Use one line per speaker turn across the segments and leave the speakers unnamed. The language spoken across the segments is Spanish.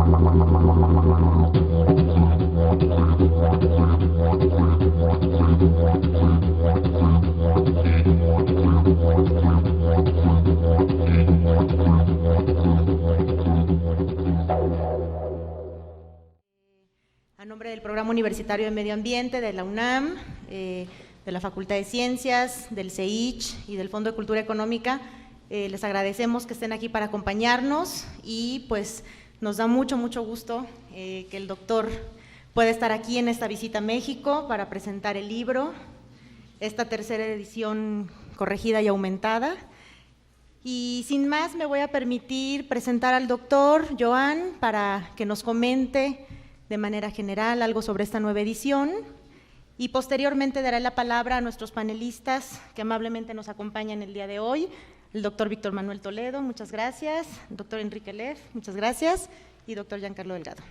A nombre del Programa Universitario de Medio Ambiente de la UNAM, de la Facultad de Ciencias, del CEICH y del Fondo de Cultura Económica, les agradecemos que estén aquí para acompañarnos y pues nos da mucho gusto que el doctor pueda estar aquí en esta visita a México para presentar el libro, esta tercera edición corregida y aumentada. Y sin más me voy a permitir presentar al doctor Joan para que nos comente de manera general algo sobre esta nueva edición y posteriormente daré la palabra a nuestros panelistas que amablemente nos acompañan el día de hoy, el doctor Víctor Manuel Toledo, muchas gracias, el doctor Enrique Leff, muchas gracias, y doctor Giancarlo Delgado.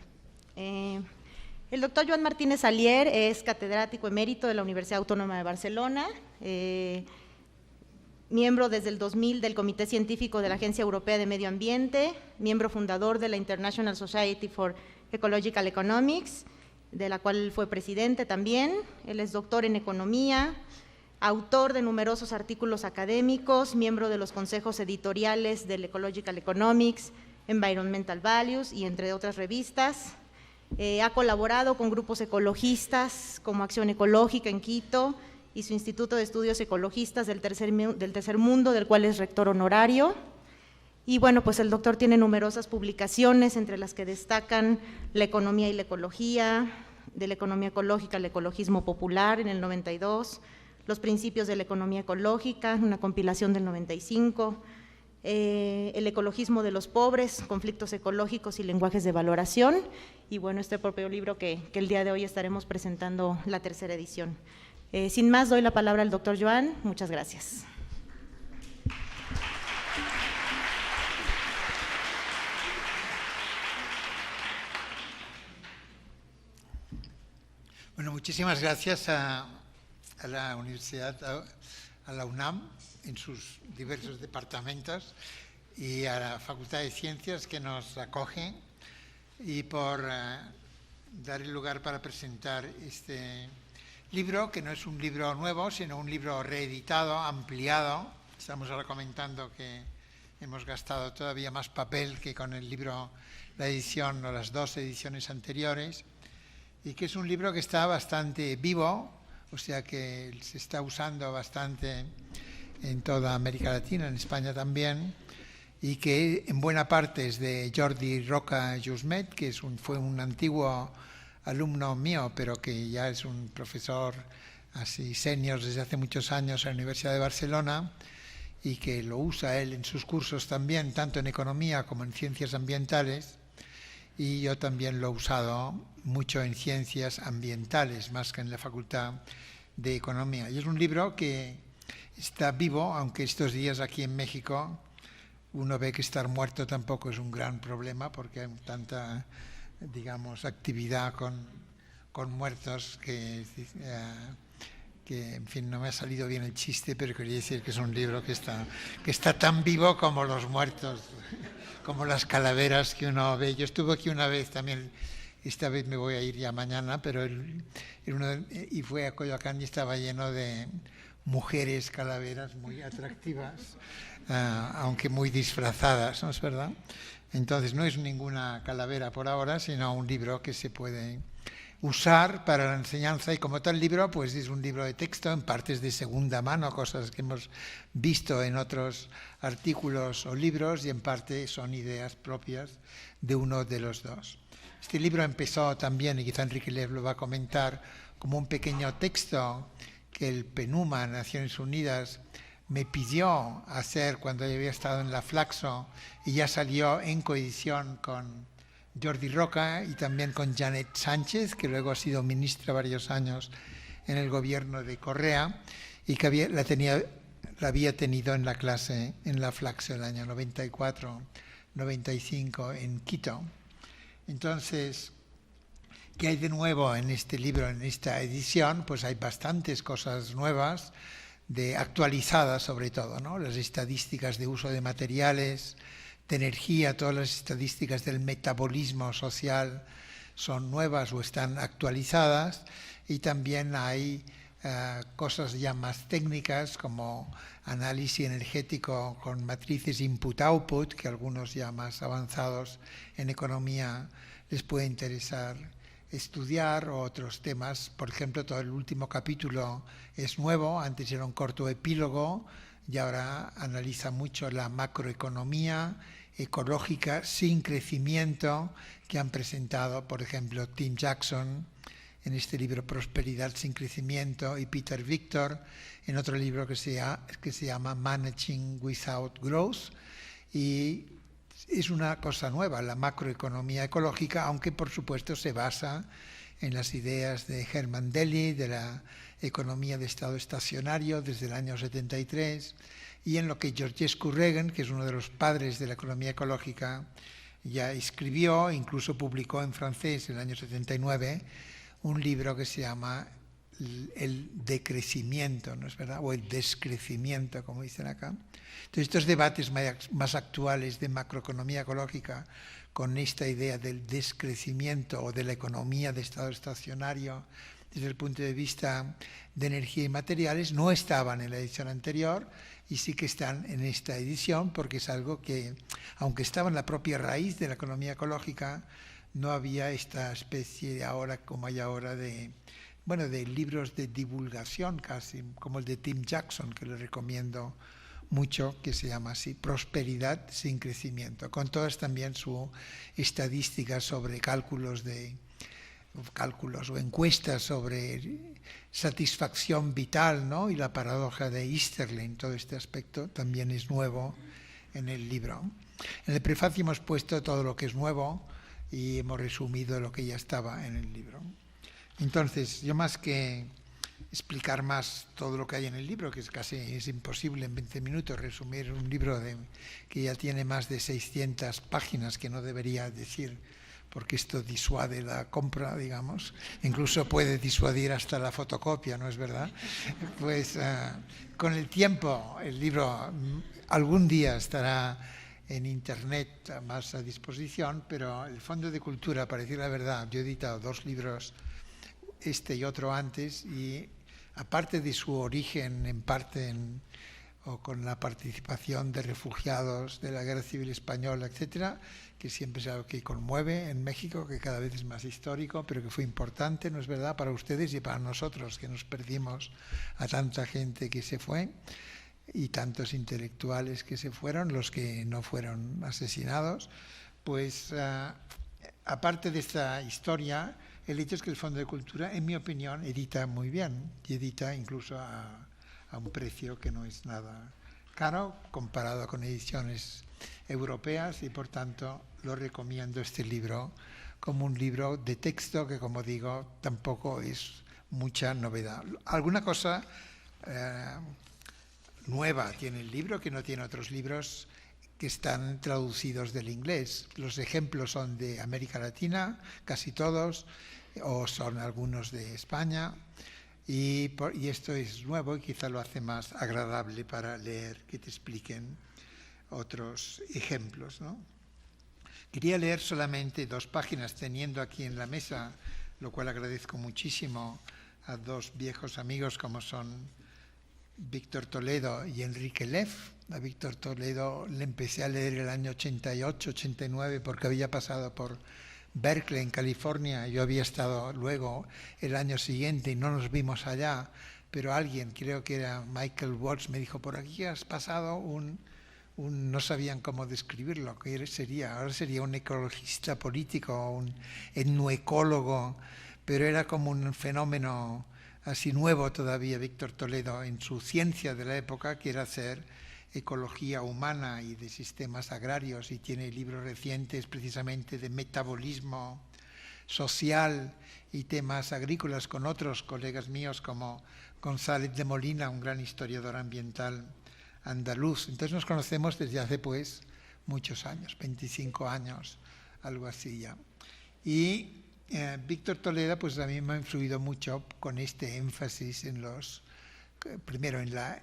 El doctor Joan Martínez Alier es catedrático emérito de la Universidad Autónoma de Barcelona, miembro desde el 2000 del Comité Científico de la Agencia Europea de Medio Ambiente, miembro fundador de la International Society for Ecological Economics, de la cual fue presidente también. Él es doctor en economía, autor de numerosos artículos académicos, miembro de los consejos editoriales del Ecological Economics, Environmental Values y entre otras revistas. Ha colaborado con grupos ecologistas como Acción Ecológica en Quito y su Instituto de Estudios Ecologistas del Tercer Mundo, del cual es rector honorario. Y bueno, pues el doctor tiene numerosas publicaciones, entre las que destacan La economía y la ecología, de la economía ecológica al ecologismo popular en el 92, Los principios de la economía ecológica, una compilación del 95, El ecologismo de los pobres, conflictos ecológicos y lenguajes de valoración, y bueno, este propio libro que el día de hoy estaremos presentando la tercera edición. Sin más, doy la palabra al doctor Joan, muchas gracias.
Bueno, muchísimas gracias a la Universidad, a la UNAM, en sus diversos departamentos, y a la Facultad de Ciencias que nos acoge, y por dar el lugar para presentar este libro, que no es un libro nuevo, sino un libro reeditado, ampliado. Estamos ahora comentando que hemos gastado todavía más papel que con el libro, la edición o las dos ediciones anteriores, y que es un libro que está bastante vivo, o sea que se está usando bastante en toda América Latina, en España también, y que en buena parte es de Jordi Roca Jusmet, que fue un antiguo alumno mío, pero que ya es un profesor así senior desde hace muchos años en la Universidad de Barcelona, y que lo usa él en sus cursos también, tanto en economía como en ciencias ambientales, y yo también lo he usado mucho en ciencias ambientales, más que en la Facultad de Economía. Y es un libro que está vivo, aunque estos días aquí en México uno ve que estar muerto tampoco es un gran problema, porque hay tanta, digamos, actividad con muertos que, en fin, no me ha salido bien el chiste, pero quería decir que es un libro que está tan vivo como los muertos, como las calaveras que uno ve. Yo estuve aquí una vez también, esta vez me voy a ir ya mañana, pero y fue a Coyoacán y estaba lleno de mujeres calaveras muy atractivas, aunque muy disfrazadas, ¿no es verdad? Entonces no es ninguna calavera por ahora, sino un libro que se puede usar para la enseñanza, y como tal libro pues es un libro de texto, en partes de segunda mano, cosas que hemos visto en otros artículos o libros, y en parte son ideas propias de uno de los dos. Este libro empezó también, y quizá Enrique Leff lo va a comentar, como un pequeño texto que el PNUMA, Naciones Unidas, me pidió hacer cuando yo había estado en la Flaxo, y ya salió en coedición con Jordi Roca y también con Janet Sánchez, que luego ha sido ministra varios años en el gobierno de Correa, y que la había tenido en la clase en la Flaxo el año 94-95 en Quito. Entonces, ¿qué hay de nuevo en este libro, en esta edición? Pues hay bastantes cosas nuevas, actualizadas sobre todo, ¿no? Las estadísticas de uso de materiales, de energía, todas las estadísticas del metabolismo social son nuevas o están actualizadas, y también hay cosas ya más técnicas como análisis energético con matrices input-output, que algunos ya más avanzados en economía les puede interesar estudiar, o otros temas. Por ejemplo, todo el último capítulo es nuevo, antes era un corto epílogo y ahora analiza mucho la macroeconomía ecológica sin crecimiento que han presentado, por ejemplo, Tim Jackson en este libro Prosperidad sin crecimiento, y Peter Victor en otro libro que se llama Managing Without Growth. Y es una cosa nueva, la macroeconomía ecológica, aunque por supuesto se basa en las ideas de Herman Daly, de la economía de estado estacionario desde el año 73, y en lo que Georgescu Reagan, que es uno de los padres de la economía ecológica, ya escribió, incluso publicó en francés en el año 79, un libro que se llama El decrecimiento, ¿no es verdad? O el descrecimiento, como dicen acá. Entonces, estos debates más actuales de macroeconomía ecológica, con esta idea del descrecimiento o de la economía de estado estacionario desde el punto de vista de energía y materiales, no estaban en la edición anterior y sí que están en esta edición, porque es algo que, aunque estaba en la propia raíz de la economía ecológica, no había esta especie de ahora, como hay ahora, de libros de divulgación casi, como el de Tim Jackson, que le recomiendo mucho, que se llama así, Prosperidad sin crecimiento, con todas también su estadísticas sobre cálculos o encuestas sobre satisfacción vital, ¿no? Y la paradoja de Easterlin, todo este aspecto también es nuevo en el libro. En el prefacio hemos puesto todo lo que es nuevo y hemos resumido lo que ya estaba en el libro. Entonces, yo más que explicar más todo lo que hay en el libro, que es imposible en 20 minutos resumir un libro que ya tiene más de 600 páginas, que no debería decir, porque esto disuade la compra, digamos, incluso puede disuadir hasta la fotocopia, ¿no es verdad? Pues con el tiempo el libro algún día estará en internet más a disposición, pero el Fondo de Cultura, para decir la verdad, yo he editado 2 libros, este y otro antes, y aparte de su origen en parte o con la participación de refugiados de la Guerra Civil Española, etcétera, que siempre es algo que conmueve en México, que cada vez es más histórico, pero que fue importante, ¿no es verdad?, para ustedes y para nosotros, que nos perdimos a tanta gente que se fue y tantos intelectuales que se fueron, los que no fueron asesinados. Pues aparte de esta historia, el hecho es que el Fondo de Cultura, en mi opinión, edita muy bien, y edita incluso a un precio que no es nada caro comparado con ediciones europeas, y por tanto lo recomiendo este libro como un libro de texto que, como digo, tampoco es mucha novedad. Alguna cosa nueva tiene el libro que no tiene otros libros que están traducidos del inglés. Los ejemplos son de América Latina, casi todos, o son algunos de España, y esto es nuevo y quizá lo hace más agradable para leer, que te expliquen otros ejemplos, ¿no? Quería leer solamente 2 páginas, teniendo aquí en la mesa, lo cual agradezco muchísimo a 2 viejos amigos como son Víctor Toledo y Enrique Leff. A Víctor Toledo le empecé a leer el año 88, 89, porque había pasado por Berkeley, en California. Yo había estado luego el año siguiente y no nos vimos allá, pero alguien, creo que era Michael Watts, me dijo: por aquí has pasado no sabían cómo describirlo, que sería, ahora sería un ecologista político, un etnoecólogo, pero era como un fenómeno así nuevo todavía, Víctor Toledo, en su ciencia de la época, que era hacer ecología humana y de sistemas agrarios, y tiene libros recientes precisamente de metabolismo social y temas agrícolas, con otros colegas míos como González de Molina, un gran historiador ambiental andaluz. Entonces nos conocemos desde hace pues muchos años, 25 años, algo así ya. Y Víctor Toledo pues a mí me ha influido mucho con este énfasis primero en la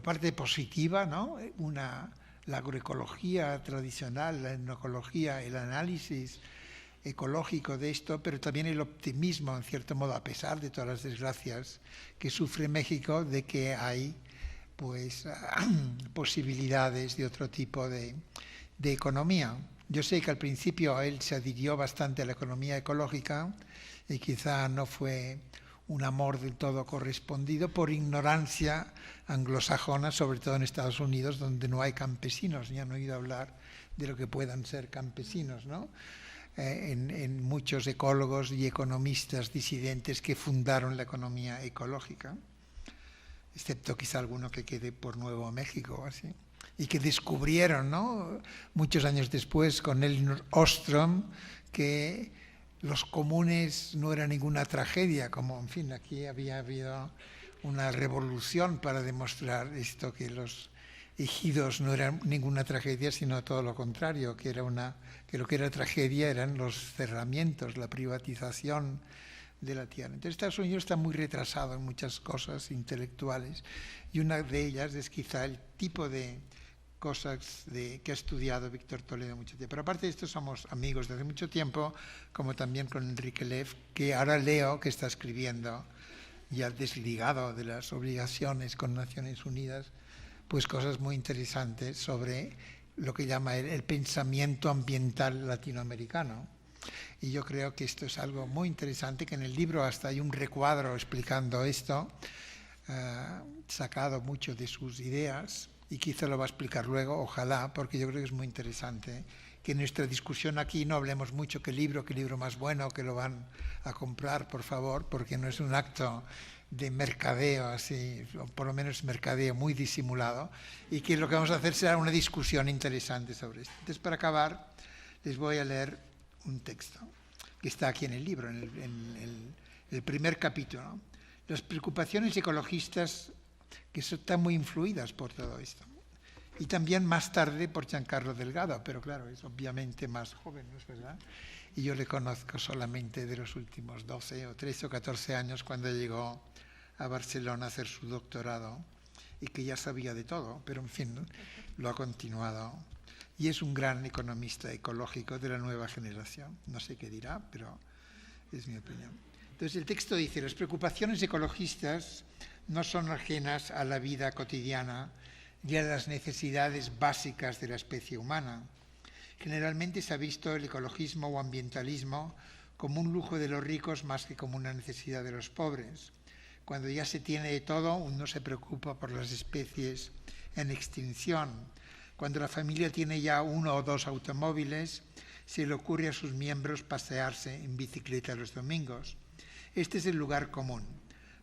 parte positiva, ¿no? Una la agroecología tradicional, la etnoecología, el análisis ecológico de esto, pero también el optimismo, en cierto modo, a pesar de todas las desgracias que sufre México, de que hay pues posibilidades de otro tipo de economía. Yo sé que al principio él se adhirió bastante a la economía ecológica y quizá no fue un amor del todo correspondido por ignorancia anglosajona, sobre todo en Estados Unidos, donde no hay campesinos, ni han oído hablar de lo que puedan ser campesinos, ¿no? En muchos ecólogos y economistas disidentes que fundaron la economía ecológica, excepto quizá alguno que quede por Nuevo México, así, y que descubrieron, ¿no?, muchos años después con Elinor Ostrom, que los comunes no era ninguna tragedia, como, en fin, aquí había habido una revolución para demostrar esto, que los ejidos no eran ninguna tragedia, sino todo lo contrario, que lo que era tragedia eran los cerramientos, la privatización de la tierra. Entonces Estados Unidos está muy retrasado en muchas cosas intelectuales, y una de ellas es quizá el tipo de cosas que ha estudiado Víctor Toledo mucho tiempo. Pero aparte de esto somos amigos desde mucho tiempo, como también con Enrique Leff, que ahora leo que está escribiendo, ya desligado de las obligaciones con Naciones Unidas, pues cosas muy interesantes sobre lo que llama el pensamiento ambiental latinoamericano. Y yo creo que esto es algo muy interesante, que en el libro hasta hay un recuadro explicando esto, sacado mucho de sus ideas, y quizá lo va a explicar luego, ojalá, porque yo creo que es muy interesante que en nuestra discusión aquí no hablemos mucho qué libro más bueno, que lo van a comprar, por favor, porque no es un acto de mercadeo, así, o por lo menos mercadeo muy disimulado, y que lo que vamos a hacer será una discusión interesante sobre esto. Entonces, para acabar, les voy a leer un texto que está aquí en el libro, en el primer capítulo, ¿no? Las preocupaciones ecologistas que están muy influidas por todo esto. Y también más tarde por Giancarlo Delgado, pero claro, es obviamente más joven, ¿no es verdad? Y yo le conozco solamente de los últimos 12 o 13 o 14 años, cuando llegó a Barcelona a hacer su doctorado, y que ya sabía de todo, pero en fin, ¿no?, lo ha continuado. Y es un gran economista ecológico de la nueva generación. No sé qué dirá, pero es mi opinión. Entonces el texto dice: las preocupaciones ecologistas no son ajenas a la vida cotidiana y a las necesidades básicas de la especie humana. Generalmente se ha visto el ecologismo o ambientalismo como un lujo de los ricos más que como una necesidad de los pobres. Cuando ya se tiene de todo, uno se preocupa por las especies en extinción. Cuando la familia tiene ya 1 o 2 automóviles, se le ocurre a sus miembros pasearse en bicicleta los domingos. Este es el lugar común.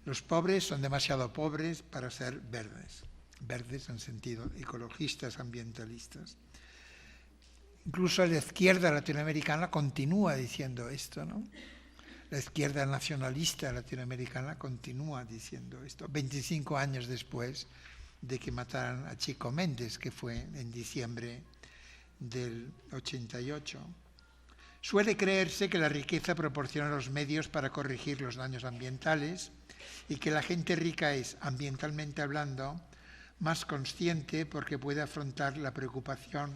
Los pobres son demasiado pobres para ser verdes. Verdes en sentido ecologistas, ambientalistas. Incluso la izquierda latinoamericana continúa diciendo esto, ¿no? La izquierda nacionalista latinoamericana continúa diciendo esto, 25 años después de que mataran a Chico Méndez, que fue en diciembre del 88. Suele creerse que la riqueza proporciona los medios para corregir los daños ambientales y que la gente rica es, ambientalmente hablando, más consciente porque puede afrontar la preocupación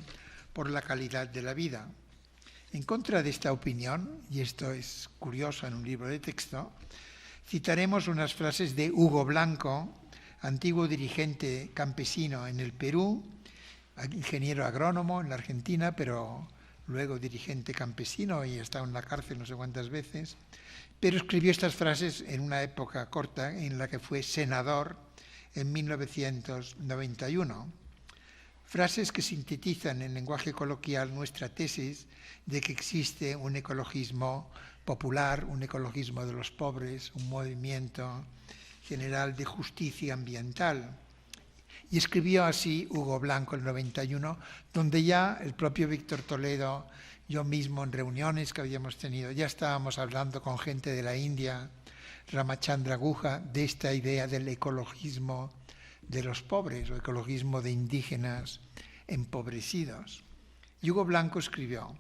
por la calidad de la vida. En contra de esta opinión, y esto es curioso en un libro de texto, citaremos unas frases de Hugo Blanco, antiguo dirigente campesino en el Perú, ingeniero agrónomo en la Argentina, pero luego dirigente campesino y ha estado en la cárcel no sé cuántas veces, pero escribió estas frases en una época corta en la que fue senador en 1991. Frases que sintetizan en lenguaje coloquial nuestra tesis de que existe un ecologismo popular, un ecologismo de los pobres, un movimiento general de justicia ambiental. Y escribió así Hugo Blanco en el 91, donde ya el propio Víctor Toledo, yo mismo en reuniones que habíamos tenido, ya estábamos hablando con gente de la India, Ramachandra Guha, de esta idea del ecologismo de los pobres o ecologismo de indígenas empobrecidos. Y Hugo Blanco escribió,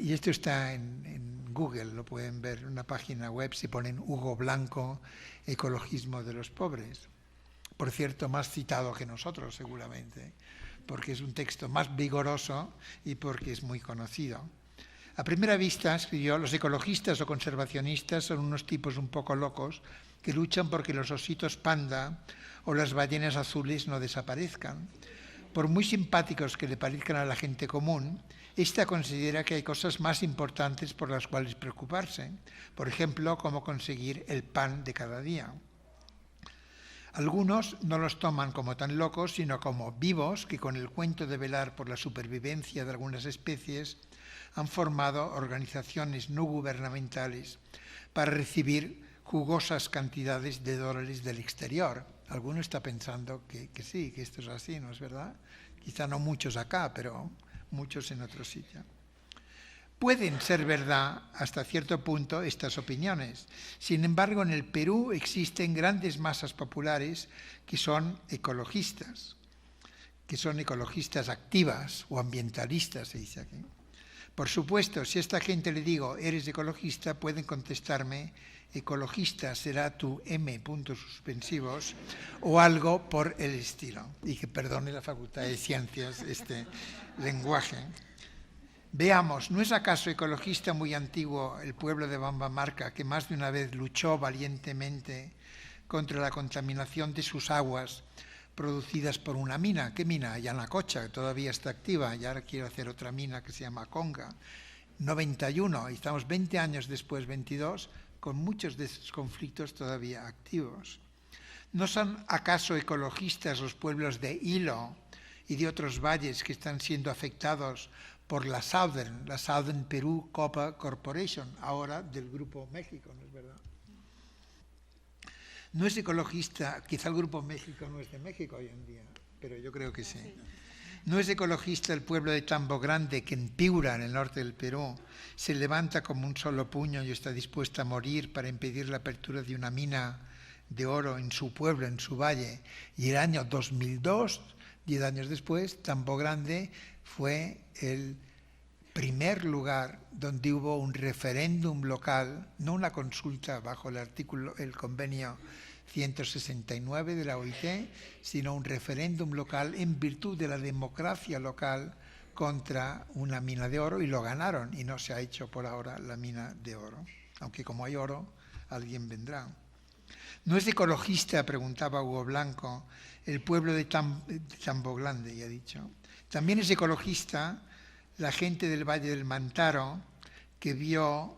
y esto está en Google, lo pueden ver en una página web, si ponen Hugo Blanco, ecologismo de los pobres. Por cierto, más citado que nosotros seguramente, porque es un texto más vigoroso y porque es muy conocido. A primera vista, escribió, los ecologistas o conservacionistas son unos tipos un poco locos que luchan porque los ositos panda o las ballenas azules no desaparezcan. Por muy simpáticos que le parezcan a la gente común, ésta considera que hay cosas más importantes por las cuales preocuparse. Por ejemplo, cómo conseguir el pan de cada día. Algunos no los toman como tan locos, sino como vivos que con el cuento de velar por la supervivencia de algunas especies han formado organizaciones no gubernamentales para recibir jugosas cantidades de dólares del exterior. Alguno está pensando que sí, que esto es así, ¿no es verdad? Quizá no muchos acá, pero muchos en otro sitio. Pueden ser verdad hasta cierto punto estas opiniones. Sin embargo, en el Perú existen grandes masas populares que son ecologistas activas o ambientalistas, se dice aquí. Por supuesto, si a esta gente le digo, eres ecologista, pueden contestarme, ecologista será tu M puntos suspensivos o algo por el estilo. Y que perdone la Facultad de Ciencias este lenguaje. Veamos, ¿no es acaso ecologista muy antiguo el pueblo de Bambamarca que más de una vez luchó valientemente contra la contaminación de sus aguas producidas por una mina? ¿Qué mina? Yanacocha, que todavía está activa y ahora quiere hacer otra mina que se llama Conga. 91, y estamos 20 años después, 22, con muchos de esos conflictos todavía activos. ¿No son acaso ecologistas los pueblos de Hilo y de otros valles que están siendo afectados por la Southern Perú Copper Corporation, ahora del Grupo México, ¿no es verdad? No es ecologista, quizá el Grupo México no es de México hoy en día, pero yo creo que sí. No es ecologista el pueblo de Tambo Grande, que en Piura, en el norte del Perú, se levanta como un solo puño y está dispuesta a morir para impedir la apertura de una mina de oro en su pueblo, en su valle. Y el año 2002, 10 años después, Tambo Grande fue el primer lugar donde hubo un referéndum local, no una consulta bajo el convenio 169 de la OIT, sino un referéndum local en virtud de la democracia local contra una mina de oro, y lo ganaron, y no se ha hecho por ahora la mina de oro, aunque como hay oro, alguien vendrá. ¿No es ecologista, preguntaba Hugo Blanco, el pueblo de Tambo Grande, ya he dicho? También es ecologista la gente del Valle del Mantaro, que vio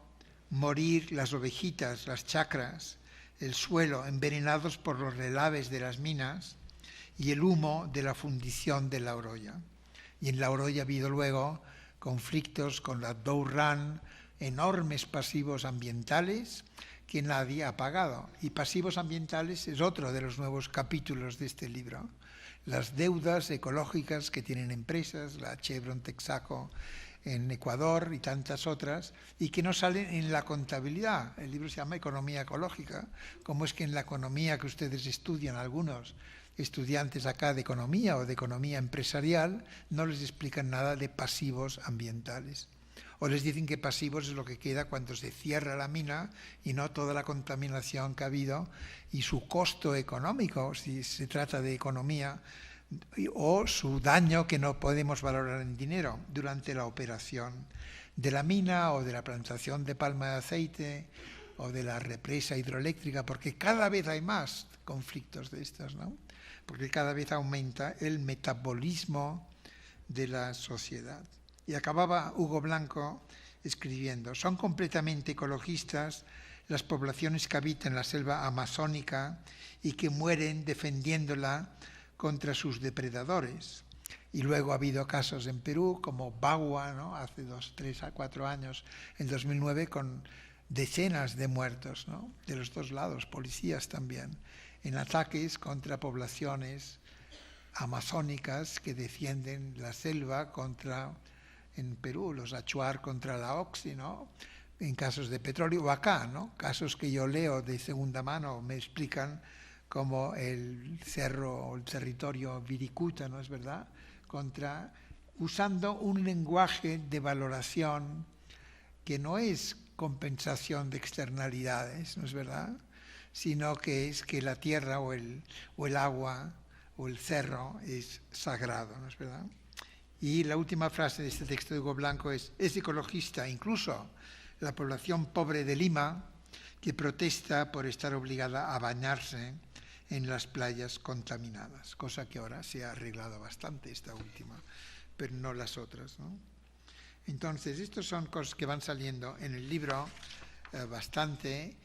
morir las ovejitas, las chacras, el suelo, envenenados por los relaves de las minas y el humo de la fundición de La Oroya. Y en La Oroya ha habido luego conflictos con la Dow Run, enormes pasivos ambientales que nadie ha pagado. Y pasivos ambientales es otro de los nuevos capítulos de este libro. Las deudas ecológicas que tienen empresas, la Chevron Texaco en Ecuador y tantas otras, y que no salen en la contabilidad. El libro se llama Economía Ecológica. ¿Cómo es que en la economía que ustedes estudian, algunos estudiantes acá de economía o de economía empresarial, no les explican nada de pasivos ambientales? O les dicen que pasivos es lo que queda cuando se cierra la mina y no toda la contaminación que ha habido y su costo económico, si se trata de economía, o su daño que no podemos valorar en dinero durante la operación de la mina o de la plantación de palma de aceite o de la represa hidroeléctrica, porque cada vez hay más conflictos de estos, ¿no? Porque cada vez aumenta el metabolismo de la sociedad. Y acababa Hugo Blanco escribiendo, son completamente ecologistas las poblaciones que habitan la selva amazónica y que mueren defendiéndola contra sus depredadores. Y luego ha habido casos en Perú, como Bagua, ¿no? Hace 2, 3 a 4 años, en 2009, con decenas de muertos, ¿no? De los dos lados, policías también, en ataques contra poblaciones amazónicas que defienden la selva contra, en Perú, los Achuar contra la Oxy, ¿no? En casos de petróleo, o acá, ¿no? Casos que yo leo de segunda mano, me explican como el cerro o el territorio Viricuta, ¿no es verdad?, usando un lenguaje de valoración que no es compensación de externalidades, ¿no es verdad?, sino que es que la tierra o el agua o el cerro es sagrado, ¿no es verdad? Y la última frase de este texto de Hugo Blanco es ecologista incluso la población pobre de Lima que protesta por estar obligada a bañarse en las playas contaminadas, cosa que ahora se ha arreglado bastante, esta última, pero no las otras, ¿no? Entonces, estas son cosas que van saliendo en el libro bastante,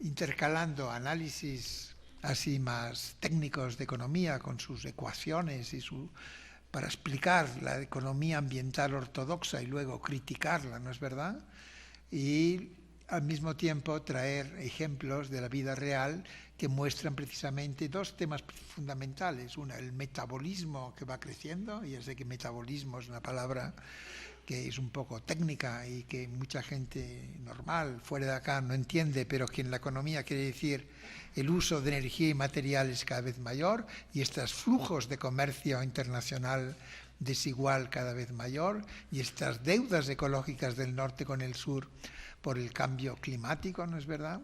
intercalando análisis así más técnicos de economía con sus ecuaciones y para explicar la economía ambiental ortodoxa y luego criticarla, ¿no es verdad? Y al mismo tiempo traer ejemplos de la vida real que muestran precisamente dos temas fundamentales. Una, el metabolismo que va creciendo, y ya sé que metabolismo es una palabra que es un poco técnica y que mucha gente normal fuera de acá no entiende, pero que en la economía quiere decir el uso de energía y materiales cada vez mayor y estos flujos de comercio internacional desigual cada vez mayor y estas deudas ecológicas del norte con el sur por el cambio climático, ¿no es verdad?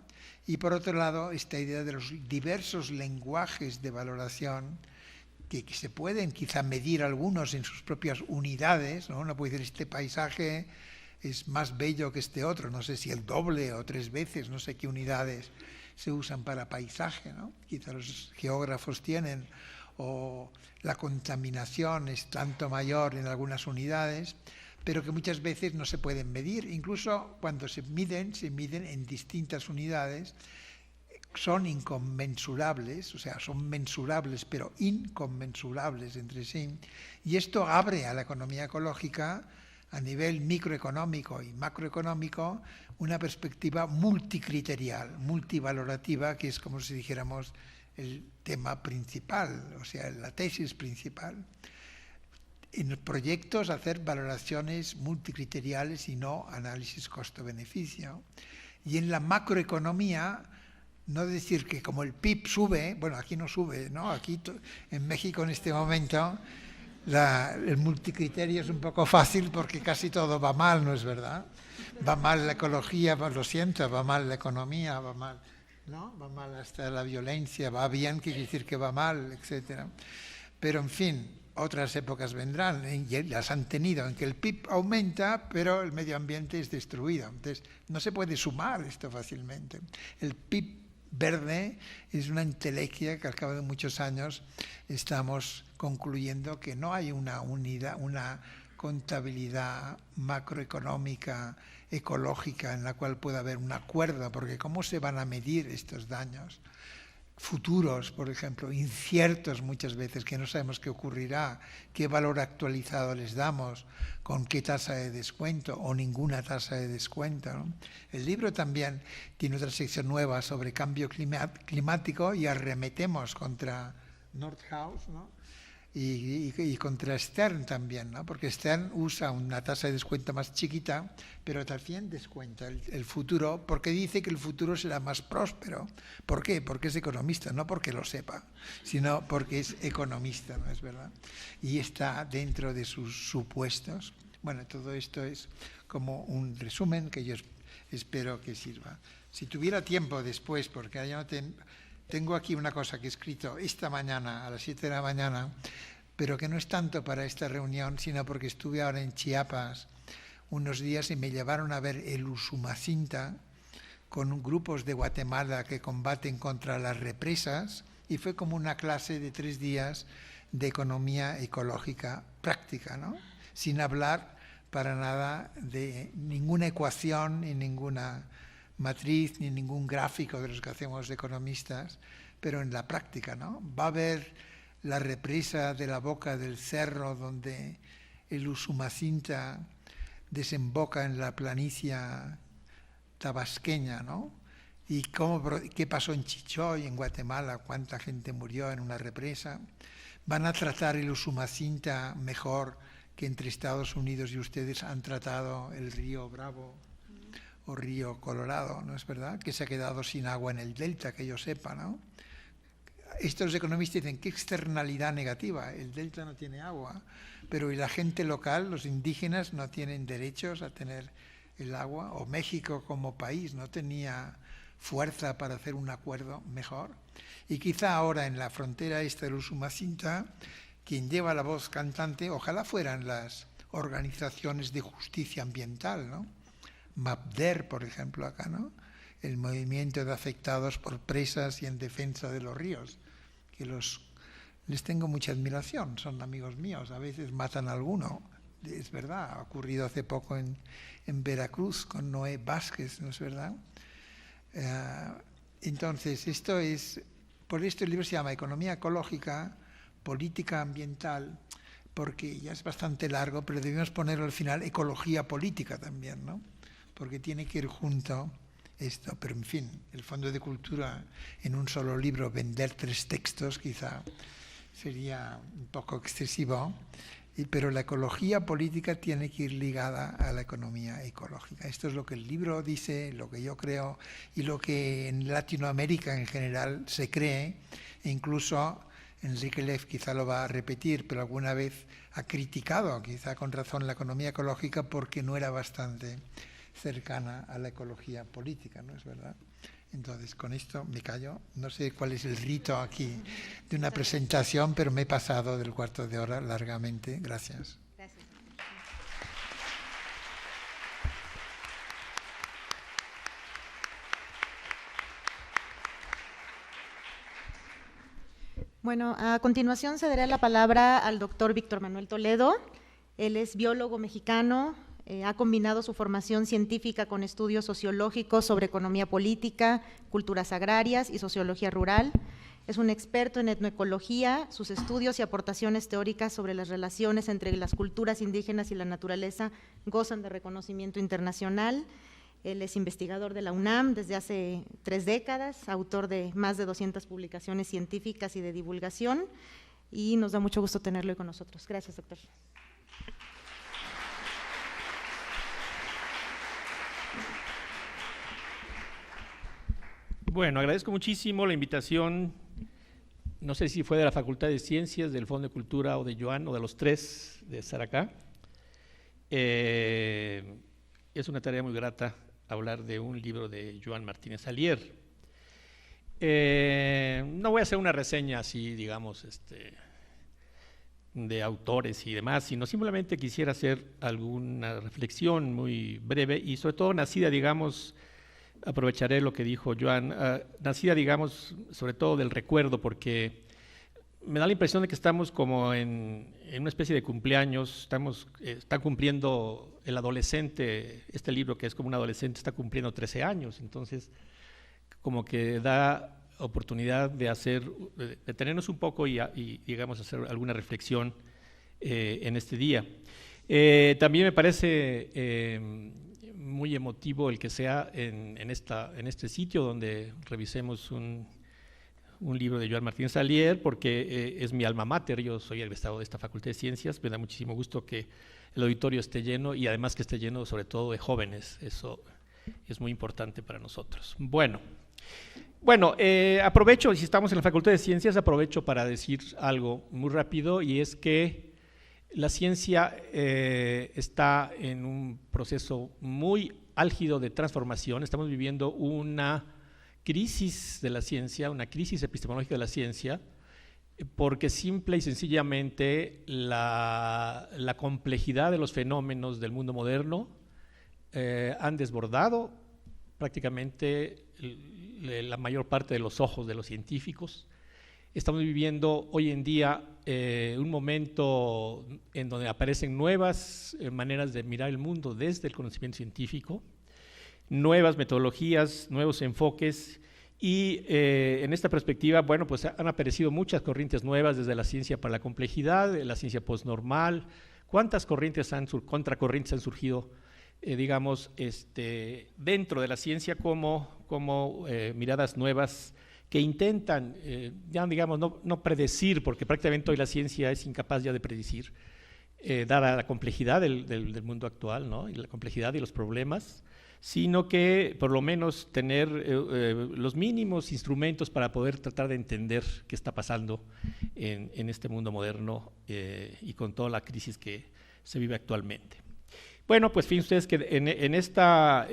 Y por otro lado, esta idea de los diversos lenguajes de valoración que se pueden quizá medir algunos en sus propias unidades, ¿no? Uno puede decir, este paisaje es más bello que este otro, no sé si el doble o 3 veces, no sé qué unidades se usan para paisaje, ¿no? Quizá los geógrafos tienen, o la contaminación es tanto mayor en algunas unidades, pero que muchas veces no se pueden medir. Incluso cuando se miden en distintas unidades, son inconmensurables, o sea, son mensurables, pero inconmensurables entre sí. Y esto abre a la economía ecológica, a nivel microeconómico y macroeconómico, una perspectiva multicriterial, multivalorativa, que es como si dijéramos el tema principal, o sea, la tesis principal. En los proyectos hacer valoraciones multicriteriales y no análisis costo-beneficio. Y en la macroeconomía, no decir que como el PIB sube, bueno, aquí no sube, ¿no? Aquí en México en este momento el multicriterio es un poco fácil porque casi todo va mal, ¿no es verdad? Va mal la ecología, lo siento, va mal la economía, va mal, ¿no? Va mal hasta la violencia, va bien, quiere decir que va mal, etcétera. Pero en fin, otras épocas vendrán, y las han tenido, en que el PIB aumenta, pero el medio ambiente es destruido. Entonces, no se puede sumar esto fácilmente. El PIB verde es una entelequia que al cabo de muchos años estamos concluyendo que no hay una unidad, una contabilidad macroeconómica, ecológica, en la cual pueda haber un acuerdo, porque ¿cómo se van a medir estos daños futuros, por ejemplo, inciertos muchas veces, que no sabemos qué ocurrirá, qué valor actualizado les damos, con qué tasa de descuento o ninguna tasa de descuento, ¿no? El libro también tiene otra sección nueva sobre cambio climático y arremetemos contra Nordhaus, ¿no? Y contra Stern también, ¿no? Porque Stern usa una tasa de descuento más chiquita, pero también descuenta el futuro, porque dice que el futuro será más próspero. ¿Por qué? Porque es economista, no porque lo sepa, sino porque es economista, ¿no es verdad? Y está dentro de sus supuestos. Bueno, todo esto es como un resumen que yo espero que sirva. Si tuviera tiempo después, porque ya no tengo aquí una cosa que he escrito esta mañana, a las 7 de la mañana, pero que no es tanto para esta reunión, sino porque estuve ahora en Chiapas unos días y me llevaron a ver el Usumacinta con grupos de Guatemala que combaten contra las represas, y fue como una clase de 3 días de economía ecológica práctica, ¿no? Sin hablar para nada de ninguna ecuación ni ninguna matriz ni ningún gráfico de los que hacemos de economistas, pero en la práctica, ¿no? Va a haber la represa de la boca del cerro donde el Usumacinta desemboca en la planicie tabasqueña, ¿no? Y qué pasó en Chichoy, en Guatemala, cuánta gente murió en una represa. Van a tratar el Usumacinta mejor que entre Estados Unidos y ustedes han tratado el río Bravo o río Colorado, ¿no es verdad? Que se ha quedado sin agua en el delta, que yo sepa, ¿no? Estos economistas dicen, ¿qué externalidad negativa? El delta no tiene agua, pero ¿y la gente local, los indígenas, no tienen derechos a tener el agua? O México como país no tenía fuerza para hacer un acuerdo mejor. Y quizá ahora en la frontera esta de Usumacinta, quien lleva la voz cantante, ojalá fueran las organizaciones de justicia ambiental, ¿no? MAPDER, por ejemplo, acá, ¿no? El movimiento de afectados por presas y en defensa de los ríos, que les tengo mucha admiración, son amigos míos, a veces matan a alguno, es verdad, ha ocurrido hace poco en Veracruz con Noé Vázquez, ¿no es verdad? Entonces, por esto el libro se llama Economía ecológica, política ambiental, porque ya es bastante largo, pero debemos ponerlo al final ecología política también, ¿no? Porque tiene que ir junto esto, pero en fin, el Fondo de Cultura en un solo libro, vender 3 textos quizá sería un poco excesivo, pero la ecología política tiene que ir ligada a la economía ecológica. Esto es lo que el libro dice, lo que yo creo y lo que en Latinoamérica en general se cree, e incluso Enrique Leff quizá lo va a repetir, pero alguna vez ha criticado, quizá con razón, la economía ecológica porque no era bastante cercana a la ecología política, ¿no es verdad? Entonces, con esto me callo. No sé cuál es el rito aquí de una presentación, pero me he pasado del cuarto de hora largamente. Gracias.
Gracias. Bueno, a continuación cederé la palabra al doctor Víctor Manuel Toledo. Él es biólogo mexicano. Ha combinado su formación científica con estudios sociológicos sobre economía política, culturas agrarias y sociología rural. Es un experto en etnoecología. Sus estudios y aportaciones teóricas sobre las relaciones entre las culturas indígenas y la naturaleza gozan de reconocimiento internacional. Él es investigador de la UNAM desde hace 3 décadas, autor de más de 200 publicaciones científicas y de divulgación, y nos da mucho gusto tenerlo hoy con nosotros. Gracias, doctor.
Bueno, agradezco muchísimo la invitación, no sé si fue de la Facultad de Ciencias, del Fondo de Cultura o de Joan, o de los 3 de estar acá. Es una tarea muy grata hablar de un libro de Joan Martínez Alier. No voy a hacer una reseña así, digamos, de autores y demás, sino simplemente quisiera hacer alguna reflexión muy breve y sobre todo nacida, digamos, aprovecharé lo que dijo Joan, nacida, digamos, sobre todo del recuerdo, porque me da la impresión de que estamos como en una especie de cumpleaños, está cumpliendo el adolescente, este libro que es como un adolescente está cumpliendo 13 años, entonces como que da oportunidad de detenernos un poco y digamos, hacer alguna reflexión en este día. También me parece muy emotivo el que sea en este sitio donde revisemos un libro de Joan Martínez Alier, porque es mi alma mater, yo soy egresado de esta Facultad de Ciencias, me da muchísimo gusto que el auditorio esté lleno y además que esté lleno sobre todo de jóvenes, eso es muy importante para nosotros. Bueno, aprovecho, si estamos en la Facultad de Ciencias, aprovecho para decir algo muy rápido, y es que la ciencia está en un proceso muy álgido de transformación. Estamos viviendo una crisis de la ciencia, una crisis epistemológica de la ciencia, porque simple y sencillamente la complejidad de los fenómenos del mundo moderno han desbordado prácticamente la mayor parte de los ojos de los científicos. Estamos viviendo hoy en día un momento en donde aparecen nuevas maneras de mirar el mundo desde el conocimiento científico, nuevas metodologías, nuevos enfoques, y en esta perspectiva, bueno, pues han aparecido muchas corrientes nuevas, desde la ciencia para la complejidad, la ciencia postnormal. ¿Cuántas contracorrientes han surgido, digamos, dentro de la ciencia como miradas nuevas que intentan, ya digamos, no predecir, porque prácticamente hoy la ciencia es incapaz ya de predecir, dada la complejidad del mundo actual, ¿no? Y la complejidad y los problemas, sino que por lo menos tener los mínimos instrumentos para poder tratar de entender qué está pasando en este mundo moderno y con toda la crisis que se vive actualmente. Bueno, pues fíjense ustedes que en esta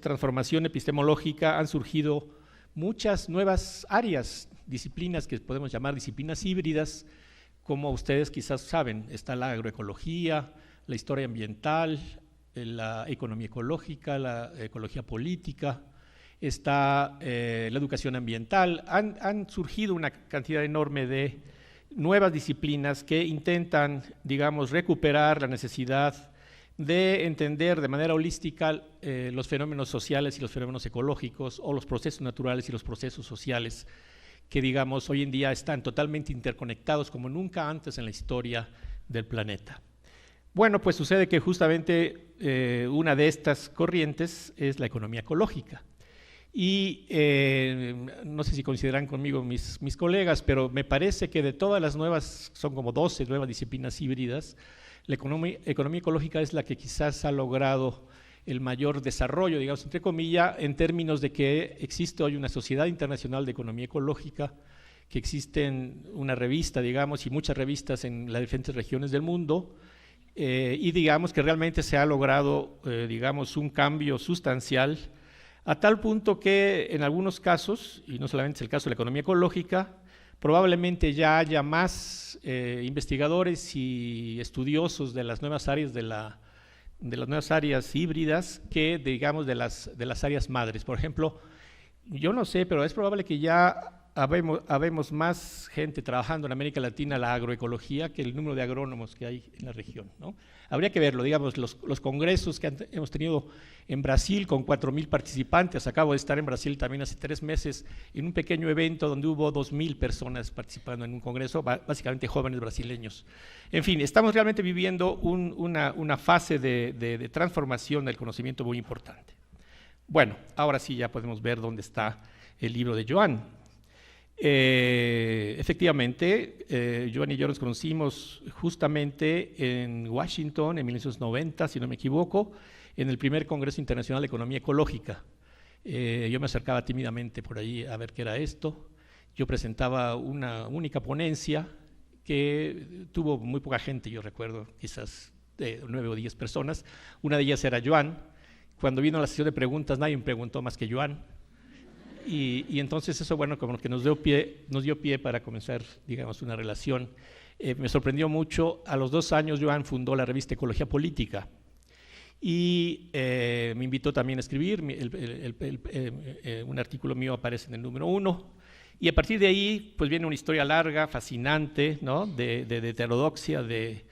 transformación epistemológica han surgido muchas nuevas áreas, disciplinas que podemos llamar disciplinas híbridas, como ustedes quizás saben, está la agroecología, la historia ambiental, la economía ecológica, la ecología política, está la educación ambiental. Han surgido una cantidad enorme de nuevas disciplinas que intentan, digamos, recuperar la necesidad de entender de manera holística los fenómenos sociales y los fenómenos ecológicos, o los procesos naturales y los procesos sociales, que, digamos, hoy en día están totalmente interconectados como nunca antes en la historia del planeta. Bueno, pues sucede que justamente una de estas corrientes es la economía ecológica. Y no sé si coincidirán conmigo mis colegas, pero me parece que de todas las nuevas, son como 12 nuevas disciplinas híbridas, la economía ecológica es la que quizás ha logrado el mayor desarrollo, digamos, entre comillas, en términos de que existe hoy una Sociedad Internacional de Economía Ecológica, que existen una revista, digamos, y muchas revistas en las diferentes regiones del mundo, y digamos que realmente se ha logrado, digamos, un cambio sustancial, a tal punto que en algunos casos, y no solamente es el caso de la economía ecológica, probablemente ya haya más investigadores y estudiosos de las nuevas áreas de las nuevas áreas híbridas que, digamos, de las áreas madres. Por ejemplo, yo no sé, pero es probable que ya habemos más gente trabajando en América Latina la agroecología que el número de agrónomos que hay en la región, ¿no? Habría que verlo, digamos, los congresos que hemos tenido en Brasil con 4,000 participantes. Acabo de estar en Brasil también hace 3 meses en un pequeño evento donde hubo 2,000 personas participando en un congreso, básicamente jóvenes brasileños. En fin, estamos realmente viviendo una fase de transformación del conocimiento muy importante. Bueno, ahora sí ya podemos ver dónde está el libro de Joan. Efectivamente, Joan y yo nos conocimos justamente en Washington en 1990, si no me equivoco, en el primer Congreso Internacional de Economía Ecológica. Yo me acercaba tímidamente por ahí a ver qué era esto. Yo presentaba una única ponencia que tuvo muy poca gente, yo recuerdo, quizás 9 o 10 personas. Una de ellas era Joan. Cuando vino la sesión de preguntas, nadie me preguntó más que Joan. Y entonces eso, bueno, como que nos dio pie para comenzar, digamos, una relación. Me sorprendió mucho. A los 2 años, Joan fundó la revista Ecología Política y me invitó también a escribir. Un artículo mío aparece en el número 1. Y a partir de ahí, pues viene una historia larga, fascinante, ¿no? De heterodoxia, de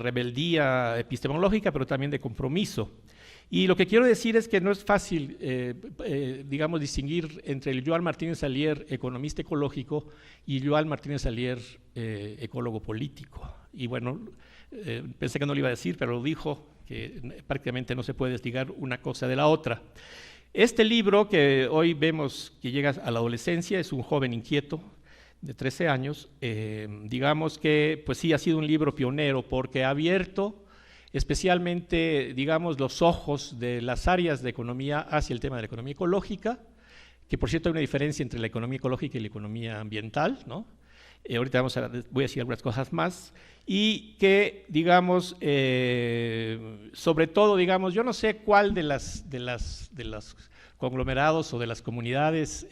rebeldía epistemológica, pero también de compromiso. Y lo que quiero decir es que no es fácil, digamos, distinguir entre el Joan Martínez Alier, economista ecológico, y Joan Martínez Alier, ecólogo político. Y bueno, pensé que no lo iba a decir, pero lo dijo, que prácticamente no se puede desligar una cosa de la otra. Este libro que hoy vemos que llega a la adolescencia es un joven inquieto de 13 años. Digamos que, pues sí, ha sido un libro pionero porque ha abierto especialmente, digamos, los ojos de las áreas de economía hacia el tema de la economía ecológica, que por cierto hay una diferencia entre la economía ecológica y la economía ambiental, ¿no? Ahorita voy a decir algunas cosas más, y que, digamos, sobre todo, digamos, yo no sé cuál de las conglomerados o de las comunidades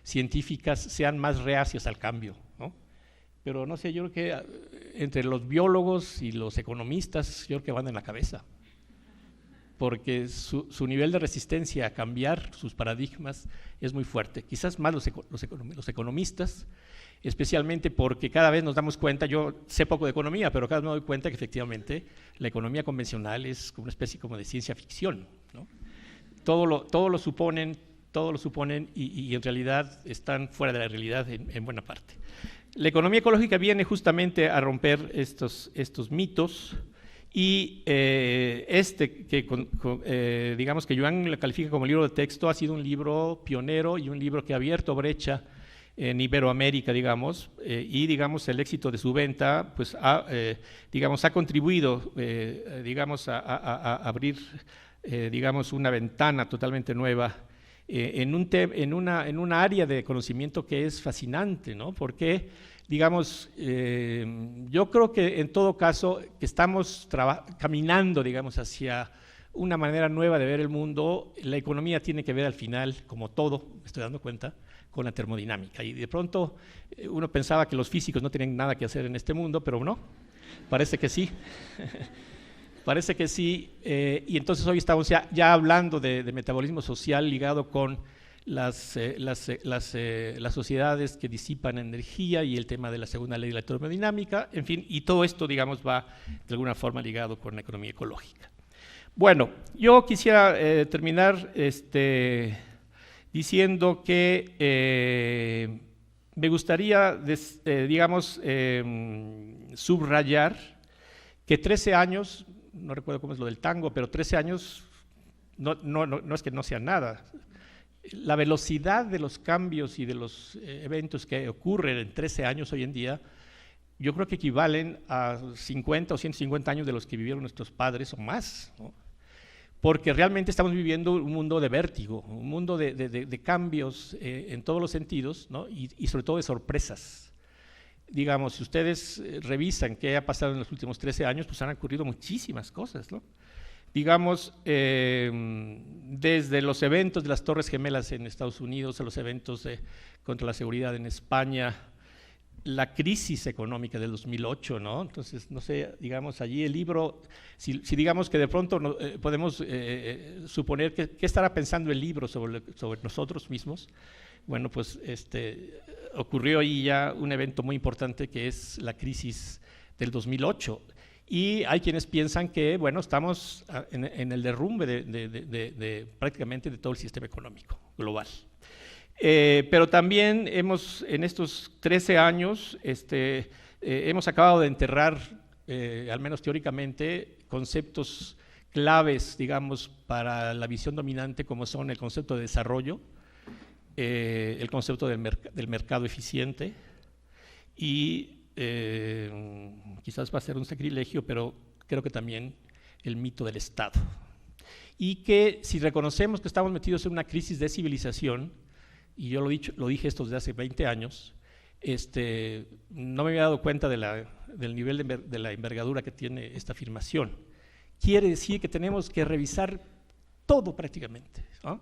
científicas sean más reacias al cambio, ¿no? Pero no sé, yo creo que entre los biólogos y los economistas, yo creo que van en la cabeza, porque su nivel de resistencia a cambiar sus paradigmas es muy fuerte. Quizás más los economistas, especialmente porque cada vez nos damos cuenta, yo sé poco de economía, pero cada vez me doy cuenta que efectivamente la economía convencional es como una especie como de ciencia ficción, ¿no? Todo lo suponen y en realidad están fuera de la realidad en buena parte. La economía ecológica viene justamente a romper estos mitos y digamos que Joan lo califica como libro de texto, ha sido un libro pionero y un libro que ha abierto brecha en Iberoamérica, digamos, y digamos el éxito de su venta, pues ha contribuido, digamos, a abrir, digamos, una ventana totalmente nueva en una área de conocimiento que es fascinante, ¿no? Porque digamos, yo creo que en todo caso que estamos caminando, digamos, hacia una manera nueva de ver el mundo. La economía tiene que ver al final, como todo, me estoy dando cuenta, con la termodinámica. Y de pronto uno pensaba que los físicos no tenían nada que hacer en este mundo, pero no, parece que sí. Parece que sí, y entonces hoy estamos ya hablando de metabolismo social ligado con las sociedades que disipan energía y el tema de la segunda ley de la termodinámica, en fin, y todo esto, digamos, va de alguna forma ligado con la economía ecológica. Bueno, yo quisiera terminar diciendo que me gustaría, digamos, subrayar que 13 años, no recuerdo cómo es lo del tango, pero 13 años no es que no sea nada. La velocidad de los cambios y de los eventos que ocurren en 13 años hoy en día, yo creo que equivalen a 50 o 150 años de los que vivieron nuestros padres o más, ¿no? Porque realmente estamos viviendo un mundo de vértigo, un mundo de cambios en todos los sentidos, ¿no? y sobre todo de sorpresas. Digamos, si ustedes revisan qué ha pasado en los últimos 13 años, pues han ocurrido muchísimas cosas, ¿no? Digamos, desde los eventos de las Torres Gemelas en Estados Unidos a los eventos contra la seguridad en España, la crisis económica del 2008, ¿no? Entonces, no sé, digamos, allí el libro, si digamos que de pronto podemos suponer qué estará pensando el libro sobre nosotros mismos, bueno, pues ocurrió ahí ya un evento muy importante que es la crisis del 2008. Y hay quienes piensan que, bueno, estamos en el derrumbe prácticamente de todo el sistema económico global. Pero también en estos 13 años, hemos acabado de enterrar, al menos teóricamente, conceptos claves, digamos, para la visión dominante, como son el concepto de desarrollo, el concepto del mercado eficiente y quizás va a ser un sacrilegio, pero creo que también el mito del Estado. Y que si reconocemos que estamos metidos en una crisis de civilización, y yo lo dije esto desde hace 20 años, no me había dado cuenta del nivel de la envergadura que tiene esta afirmación. Quiere decir que tenemos que revisar todo prácticamente, ¿no?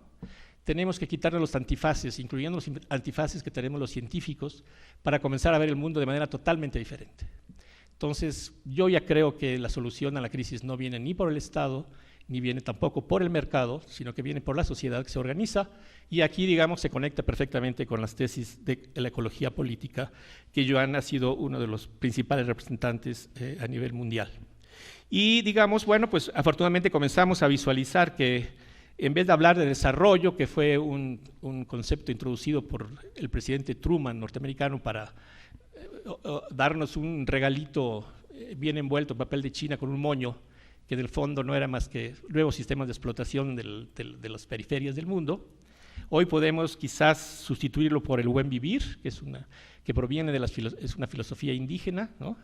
Tenemos que quitarnos los antifaces, incluyendo los antifaces que tenemos los científicos, para comenzar a ver el mundo de manera totalmente diferente. Entonces, yo ya creo que la solución a la crisis no viene ni por el Estado, ni viene tampoco por el mercado, sino que viene por la sociedad que se organiza, y aquí, digamos, se conecta perfectamente con las tesis de la ecología política, que Joan ha sido uno de los principales representantes a nivel mundial. Y, digamos, bueno, pues afortunadamente comenzamos a visualizar que en vez de hablar de desarrollo, que fue un concepto introducido por el presidente Truman norteamericano para darnos un regalito bien envuelto en papel de China con un moño, que del fondo no era más que nuevos sistemas de explotación de las periferias del mundo, hoy podemos quizás sustituirlo por el buen vivir, que proviene es una filosofía indígena, ¿no?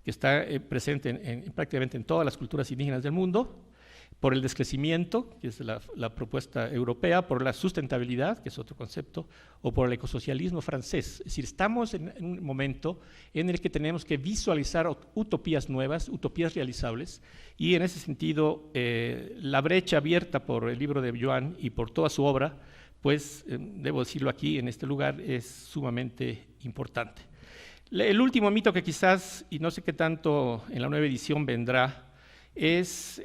Que está presente prácticamente en todas las culturas indígenas del mundo, por el descrecimiento, que es la propuesta europea, por la sustentabilidad, que es otro concepto, o por el ecosocialismo francés. Es decir, estamos en un momento en el que tenemos que visualizar utopías nuevas, utopías realizables, y en ese sentido, la brecha abierta por el libro de Joan y por toda su obra, pues, debo decirlo aquí, en este lugar, es sumamente importante. El último mito que quizás, y no sé qué tanto en la nueva edición vendrá, es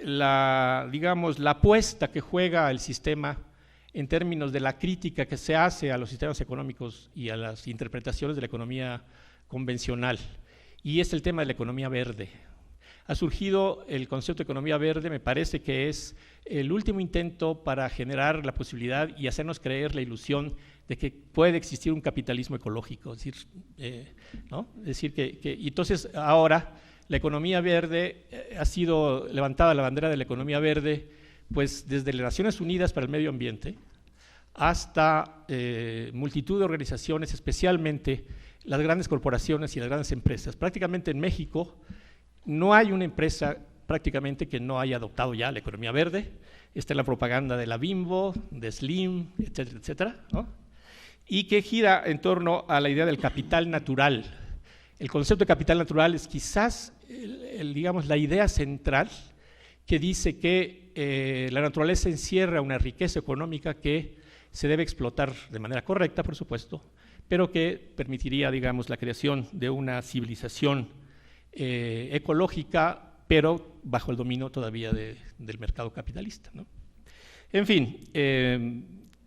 digamos, la apuesta que juega el sistema en términos de la crítica que se hace a los sistemas económicos y a las interpretaciones de la economía convencional, y es el tema de la economía verde. Ha surgido el concepto de economía verde, me parece que es el último intento para generar la posibilidad y hacernos creer la ilusión de que puede existir un capitalismo ecológico, es decir, ¿no? Es decir y entonces ahora la economía verde ha sido levantada la bandera de la economía verde, pues desde las Naciones Unidas para el Medio Ambiente hasta multitud de organizaciones, especialmente las grandes corporaciones y las grandes empresas. Prácticamente en México no hay una empresa prácticamente que no haya adoptado ya la economía verde. Está en la propaganda de la Bimbo, de Slim, etcétera, etcétera, ¿no? Y que gira en torno a la idea del capital natural. El concepto de capital natural es quizás, digamos, la idea central que dice que la naturaleza encierra una riqueza económica que se debe explotar de manera correcta, por supuesto, pero que permitiría, digamos, la creación de una civilización ecológica, pero bajo el dominio todavía del mercado capitalista, ¿no? En fin,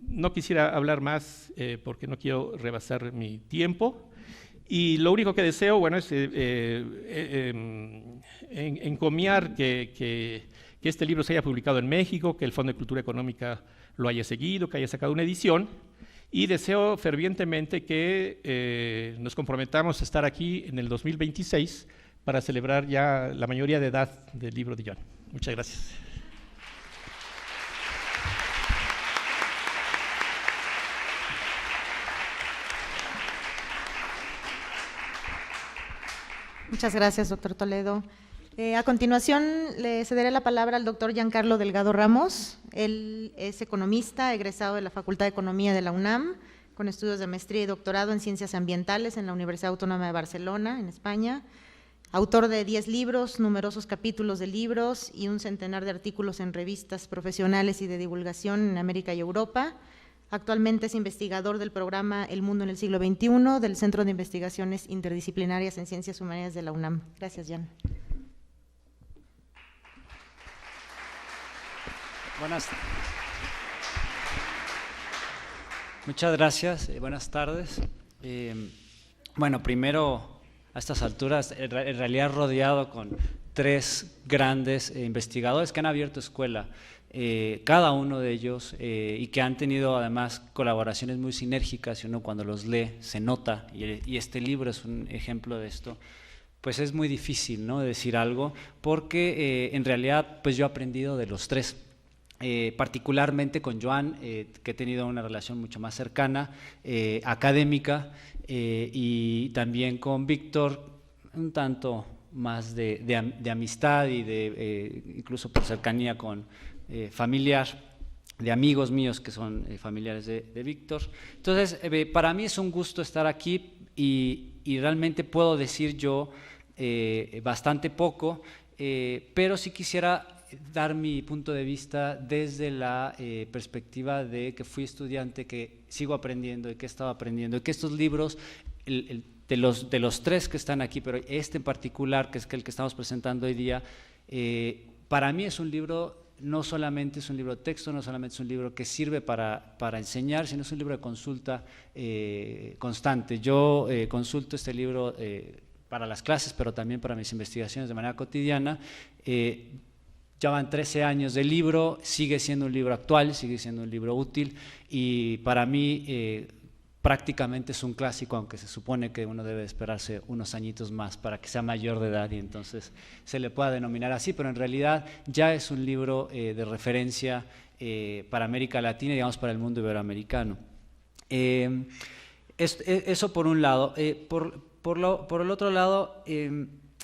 no quisiera hablar más porque no quiero rebasar mi tiempo. Y lo único que deseo, bueno, es encomiar que este libro se haya publicado en México, que el Fondo de Cultura Económica lo haya seguido, que haya sacado una edición, y deseo fervientemente que nos comprometamos a estar aquí en el 2026 para celebrar ya la mayoría de edad del libro de Joan. Muchas gracias.
Muchas gracias, doctor Toledo. A continuación, le cederé la palabra al doctor Giancarlo Delgado Ramos. Él es economista, egresado de la Facultad de Economía de la UNAM, con estudios de maestría y doctorado en Ciencias Ambientales en la Universidad Autónoma de Barcelona, en España. Autor de 10 libros, numerosos capítulos de libros y un centenar de artículos en revistas profesionales y de divulgación en América y Europa. Actualmente es investigador del programa El Mundo en el Siglo XXI del Centro de Investigaciones Interdisciplinarias en Ciencias Humanidades de la UNAM. Gracias, Jan.
Muchas gracias, buenas tardes. Bueno, primero, a estas alturas, en realidad rodeado con 3 grandes investigadores que han abierto escuela, cada uno de ellos, y que han tenido además colaboraciones muy sinérgicas, y uno cuando los lee se nota, y este libro es un ejemplo de esto. Pues es muy difícil, ¿no?, decir algo, porque en realidad pues yo he aprendido de los 3. Particularmente con Joan, que he tenido una relación mucho más cercana, académica, y también con Víctor, un tanto más de amistad y incluso por cercanía con familiar, de amigos míos que son familiares de Víctor. Entonces, para mí es un gusto estar aquí y realmente puedo decir yo bastante poco, pero sí quisiera dar mi punto de vista desde la perspectiva de que fui estudiante, que sigo aprendiendo y que he estado aprendiendo, y que estos libros, de los 3 que están aquí, pero este en particular, que es el que estamos presentando hoy día, para mí es un libro, no solamente es un libro de texto, no solamente es un libro que sirve para enseñar, sino es un libro de consulta constante. Yo consulto este libro para las clases, pero también para mis investigaciones de manera cotidiana. Ya van 13 años del libro, sigue siendo un libro actual, sigue siendo un libro útil, y para mí prácticamente es un clásico, aunque se supone que uno debe esperarse unos añitos más para que sea mayor de edad y entonces se le pueda denominar así, pero en realidad ya es un libro de referencia para América Latina y digamos para el mundo iberoamericano. Eso por un lado. Por el otro lado,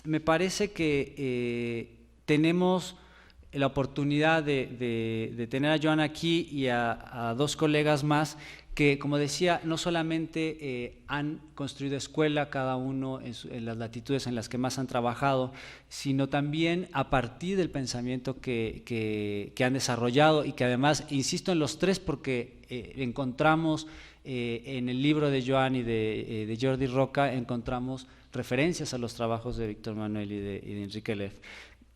me parece que tenemos la oportunidad de tener a Joan aquí y a 2 colegas más que, como decía, no solamente han construido escuela cada uno en las latitudes en las que más han trabajado, sino también a partir del pensamiento que han desarrollado, y que además, insisto en los 3 porque encontramos en el libro de Joan y de Jordi Roca, encontramos referencias a los trabajos de Víctor Manuel y de Enrique Leff.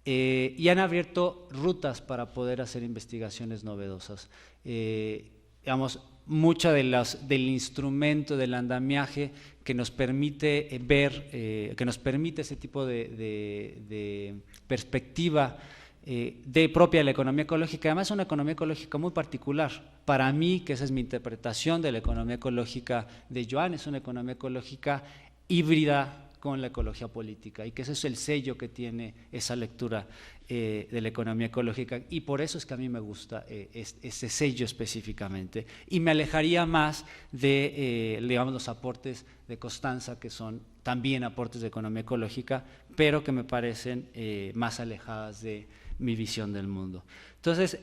Y han abierto rutas para poder hacer investigaciones novedosas. Digamos, mucha del instrumento, del andamiaje que nos permite ver, que nos permite ese tipo de perspectiva de propia de la economía ecológica. Además es una economía ecológica muy particular. Para mí, que esa es mi interpretación de la economía ecológica de Joan, es una economía ecológica híbrida con la ecología política, y que ese es el sello que tiene esa lectura de la economía ecológica, y por eso es que a mí me gusta ese sello específicamente, y me alejaría más de digamos, los aportes de Costanza, que son también aportes de economía ecológica, pero que me parecen más alejadas de mi visión del mundo. Entonces,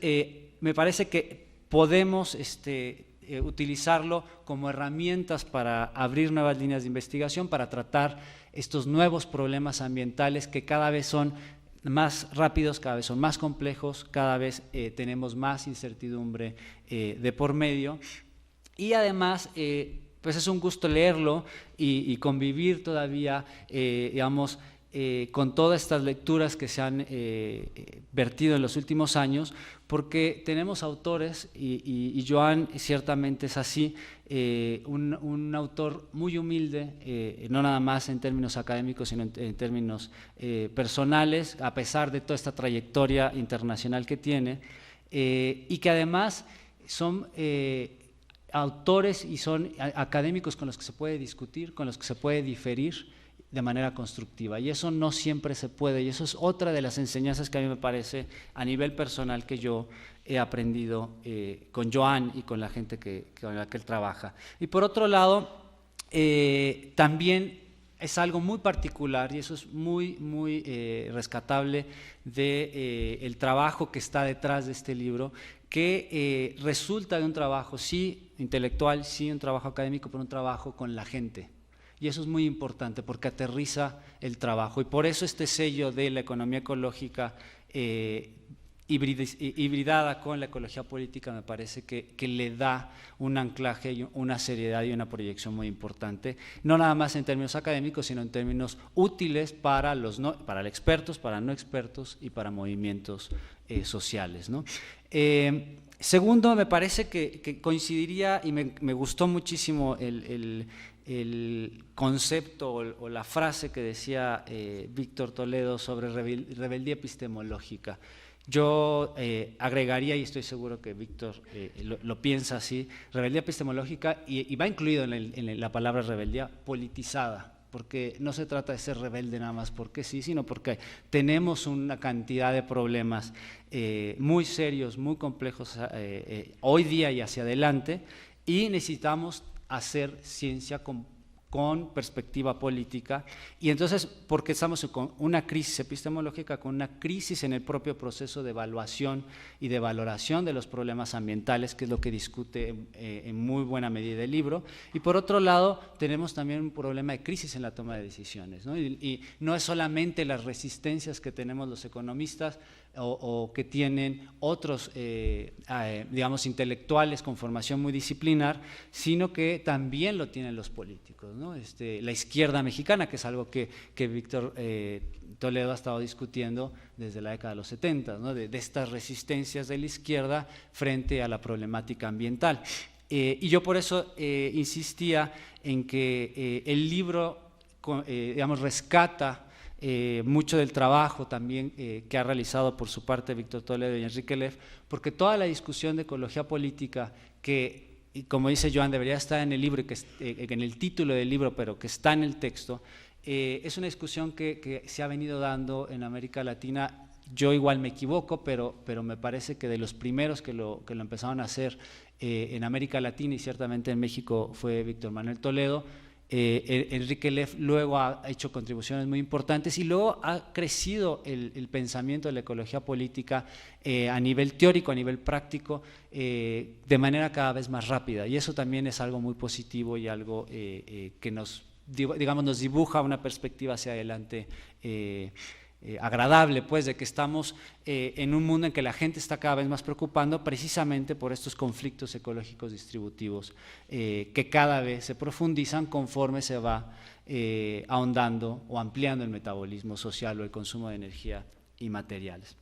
me parece que podemos utilizarlo como herramientas para abrir nuevas líneas de investigación, para tratar estos nuevos problemas ambientales que cada vez son más rápidos, cada vez son más complejos, cada vez tenemos más incertidumbre de por medio. Y además, pues es un gusto leerlo y convivir todavía, digamos, con todas estas lecturas que se han vertido en los últimos años, porque tenemos autores, y Joan ciertamente es así, un autor muy humilde, no nada más en términos académicos, sino en términos personales, a pesar de toda esta trayectoria internacional que tiene, y que además son autores y son académicos con los que se puede discutir, con los que se puede diferir de manera constructiva, y eso no siempre se puede, y eso es otra de las enseñanzas que a mí me parece a nivel personal que yo he aprendido con Joan y con la gente con la que él trabaja. Y por otro lado, también es algo muy particular, y eso es muy rescatable del trabajo que está detrás de este libro, que resulta de un trabajo, sí, intelectual, sí, un trabajo académico, pero un trabajo con la gente. Y eso es muy importante porque aterriza el trabajo, y por eso este sello de la economía ecológica hibridada con la ecología política me parece que le da un anclaje, una seriedad y una proyección muy importante, no nada más en términos académicos, sino en términos útiles para los expertos, para no expertos y para movimientos sociales, ¿no? Segundo, me parece que coincidiría, y me gustó muchísimo el concepto o la frase que decía Víctor Toledo sobre rebeldía epistemológica. Yo agregaría, y estoy seguro que Víctor lo piensa así, rebeldía epistemológica, y va incluido en la palabra rebeldía, politizada, porque no se trata de ser rebelde nada más porque sí, sino porque tenemos una cantidad de problemas muy serios, muy complejos hoy día y hacia adelante, y necesitamos hacer ciencia con perspectiva política, y entonces, porque estamos con una crisis epistemológica, con una crisis en el propio proceso de evaluación y de valoración de los problemas ambientales, que es lo que discute en muy buena medida el libro, y por otro lado tenemos también un problema de crisis en la toma de decisiones, ¿no? Y no es solamente las resistencias que tenemos los economistas o que tienen otros, digamos, intelectuales con formación muy disciplinar, sino que también lo tienen los políticos, ¿no? La izquierda mexicana, que es algo que Víctor Toledo ha estado discutiendo desde la década de los 70, ¿no? de estas resistencias de la izquierda frente a la problemática ambiental. Y yo por eso insistía en que el libro, digamos, rescata mucho del trabajo también que ha realizado por su parte Víctor Toledo y Enrique Leff, porque toda la discusión de ecología política que, como dice Joan, debería estar en el libro, en el título del libro, pero que está en el texto, es una discusión que se ha venido dando en América Latina. Yo igual me equivoco, pero me parece que de los primeros que lo empezaron a hacer en América Latina, y ciertamente en México, fue Víctor Manuel Toledo. Enrique Leff luego ha hecho contribuciones muy importantes, y luego ha crecido el pensamiento de la ecología política a nivel teórico, a nivel práctico, de manera cada vez más rápida, y eso también es algo muy positivo y algo que nos dibuja una perspectiva hacia adelante agradable, pues, de que estamos en un mundo en que la gente está cada vez más preocupando precisamente por estos conflictos ecológicos distributivos que cada vez se profundizan conforme se va ahondando o ampliando el metabolismo social o el consumo de energía y materiales.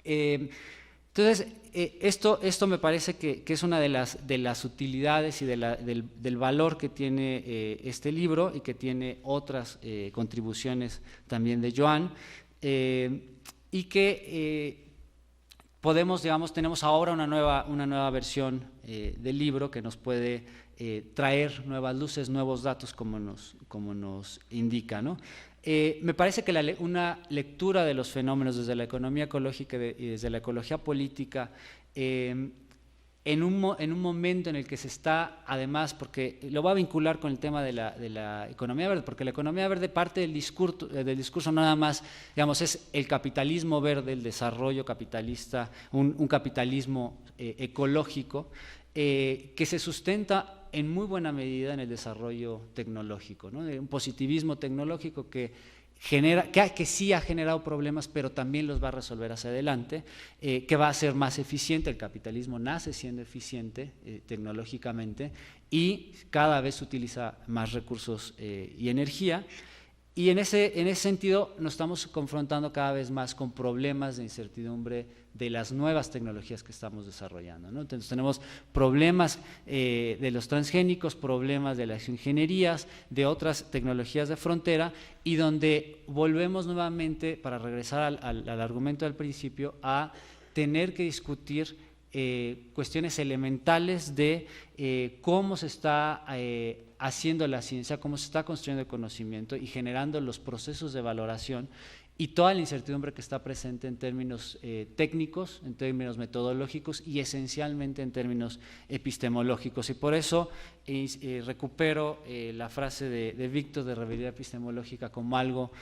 Entonces, esto me parece que es una de las utilidades y del valor que tiene este libro, y que tiene otras contribuciones también de Joan, y que tenemos ahora una nueva versión del libro que nos puede traer nuevas luces, nuevos datos, como nos indica, ¿no? Me parece que una lectura de los fenómenos desde la economía ecológica y desde la ecología política en un momento en el que se está, además, porque lo va a vincular con el tema de la economía verde, porque la economía verde, parte del discurso no nada más, digamos, es el capitalismo verde, el desarrollo capitalista, un capitalismo ecológico, que se sustenta en muy buena medida en el desarrollo tecnológico, ¿no? Un positivismo tecnológico que sí ha generado problemas, pero también los va a resolver hacia adelante, que va a ser más eficiente. El capitalismo nace siendo eficiente tecnológicamente y cada vez utiliza más recursos y energía. Y en ese sentido nos estamos confrontando cada vez más con problemas de incertidumbre de las nuevas tecnologías que estamos desarrollando, ¿no? Entonces tenemos problemas de los transgénicos, problemas de las ingenierías, de otras tecnologías de frontera, y donde volvemos nuevamente, para regresar al argumento del principio, a tener que discutir cuestiones elementales de cómo se está haciendo la ciencia, cómo se está construyendo el conocimiento y generando los procesos de valoración, y toda la incertidumbre que está presente en términos técnicos, en términos metodológicos y esencialmente en términos epistemológicos. Y por eso recupero la frase de Víctor de rebeldía epistemológica como algo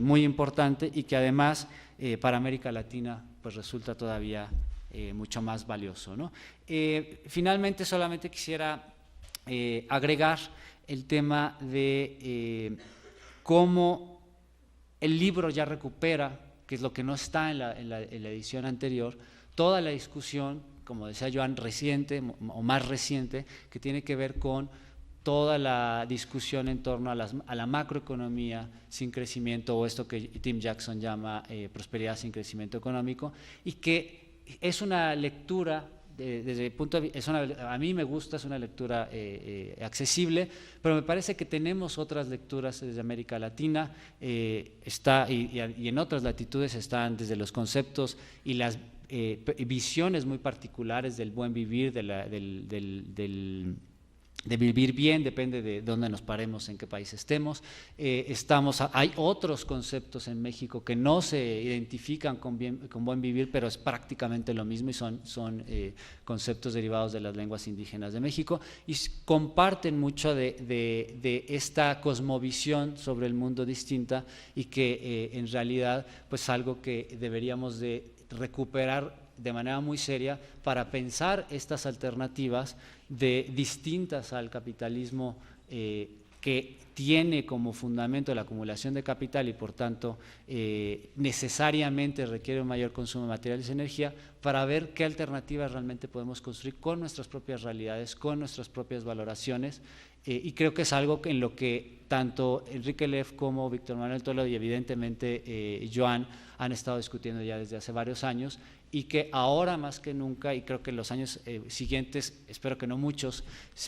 muy importante, y que además para América Latina pues resulta todavía mucho más valioso, ¿no? Finalmente solamente quisiera agregar el tema de cómo el libro ya recupera, que es lo que no está en la edición anterior, toda la discusión, como decía Joan, reciente o más reciente, que tiene que ver con toda la discusión en torno a la macroeconomía sin crecimiento, o esto que Tim Jackson llama prosperidad sin crecimiento económico, y que es una lectura desde el punto de vista, a mí me gusta, es una lectura accesible, pero me parece que tenemos otras lecturas desde América Latina, y en otras latitudes están desde los conceptos y las visiones muy particulares del buen vivir, de vivir bien, depende de dónde nos paremos, en qué país estemos. Hay otros conceptos en México que no se identifican con buen vivir, pero es prácticamente lo mismo, y son conceptos derivados de las lenguas indígenas de México, y comparten mucho de esta cosmovisión sobre el mundo distinta, y que en realidad pues algo que deberíamos de recuperar de manera muy seria para pensar estas alternativas distintas al capitalismo, que tiene como fundamento la acumulación de capital y por tanto necesariamente requiere un mayor consumo de materiales y energía, para ver qué alternativas realmente podemos construir con nuestras propias realidades, con nuestras propias valoraciones, y creo que es algo en lo que tanto Enrique Leff como Víctor Manuel Toledo y evidentemente Joan han estado discutiendo ya desde hace varios años, y que ahora más que nunca, y creo que en los años siguientes, espero que no muchos,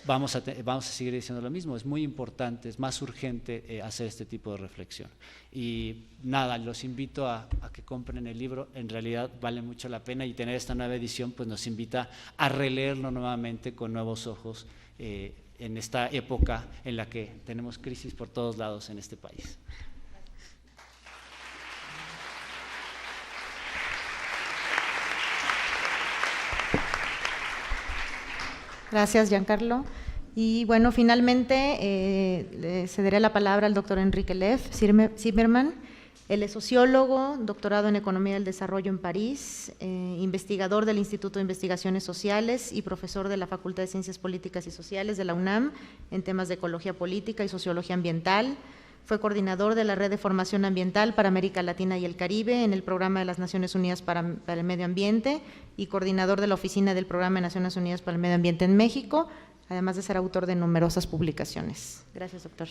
vamos a seguir diciendo lo mismo. Es muy importante, es más urgente hacer este tipo de reflexión. Y nada, los invito a que compren el libro, en realidad vale mucho la pena, y tener esta nueva edición pues nos invita a releerlo nuevamente con nuevos ojos en esta época en la que tenemos crisis por todos lados en este país.
Gracias, Giancarlo. Y bueno, finalmente le cederé la palabra al doctor Enrique Leff Zimmermann. Él es sociólogo, doctorado en Economía del Desarrollo en París, investigador del Instituto de Investigaciones Sociales y profesor de la Facultad de Ciencias Políticas y Sociales de la UNAM en temas de ecología política y sociología ambiental. Fue coordinador de la Red de Formación Ambiental para América Latina y el Caribe en el Programa de las Naciones Unidas para el Medio Ambiente, y coordinador de la Oficina del Programa de Naciones Unidas para el Medio Ambiente en México, además de ser autor de numerosas publicaciones. Gracias, doctor.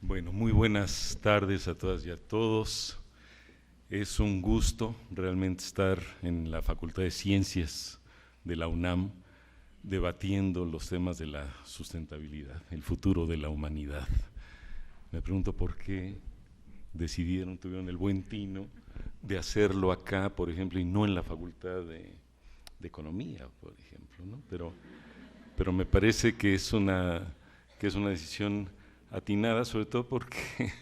Bueno, muy buenas tardes a todas y a todos. Es un gusto realmente estar en la Facultad de Ciencias de la UNAM debatiendo los temas de la sustentabilidad, el futuro de la humanidad. Me pregunto por qué tuvieron el buen tino de hacerlo acá, por ejemplo, y no en la Facultad de Economía, por ejemplo, ¿no? Pero me parece que es una decisión atinada, sobre todo porque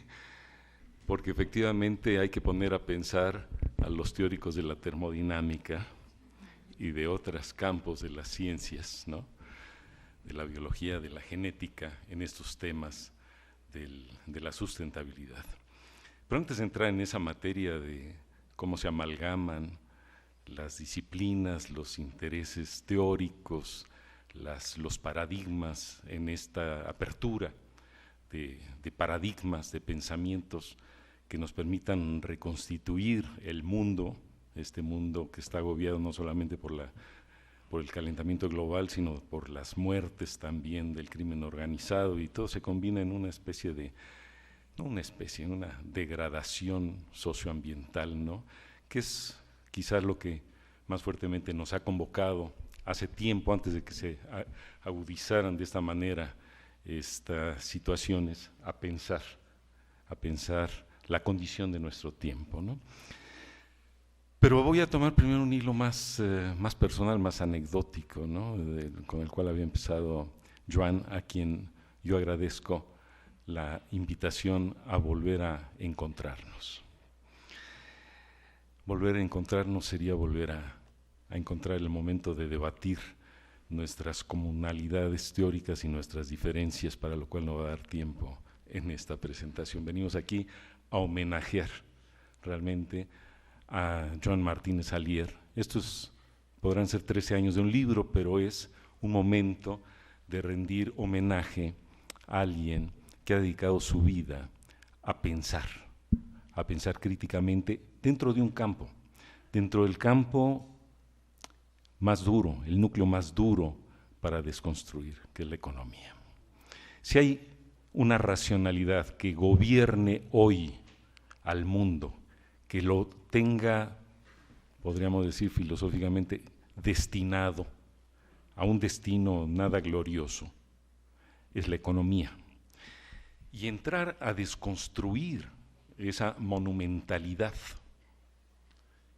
porque efectivamente hay que poner a pensar a los teóricos de la termodinámica y de otros campos de las ciencias, ¿no?, de la biología, de la genética, en estos temas de la sustentabilidad. Pero antes de entrar en esa materia de cómo se amalgaman las disciplinas, los intereses teóricos, los paradigmas en esta apertura de paradigmas, de pensamientos que nos permitan reconstituir el mundo, este mundo que está agobiado no solamente por el calentamiento global, sino por las muertes también del crimen organizado, y todo se combina en una especie de, una degradación socioambiental, ¿no?, que es quizás lo que más fuertemente nos ha convocado hace tiempo, antes de que se agudizaran de esta manera estas situaciones, a pensar la condición de nuestro tiempo, ¿no? Pero voy a tomar primero un hilo más personal, más anecdótico, ¿no?, con el cual había empezado Joan, a quien yo agradezco la invitación a volver a encontrarnos. Volver a encontrarnos sería volver a encontrar el momento de debatir nuestras comunalidades teóricas y nuestras diferencias, para lo cual no va a dar tiempo en esta presentación. Venimos aquí a homenajear realmente a Joan Martínez Alier. Estos podrán ser 13 años de un libro, pero es un momento de rendir homenaje a alguien que ha dedicado su vida a pensar críticamente dentro de un campo, dentro del campo más duro, el núcleo más duro para desconstruir, que es la economía. Si hay una racionalidad que gobierne hoy al mundo, que lo tenga, podríamos decir filosóficamente, destinado a un destino nada glorioso, es la economía. Y entrar a desconstruir esa monumentalidad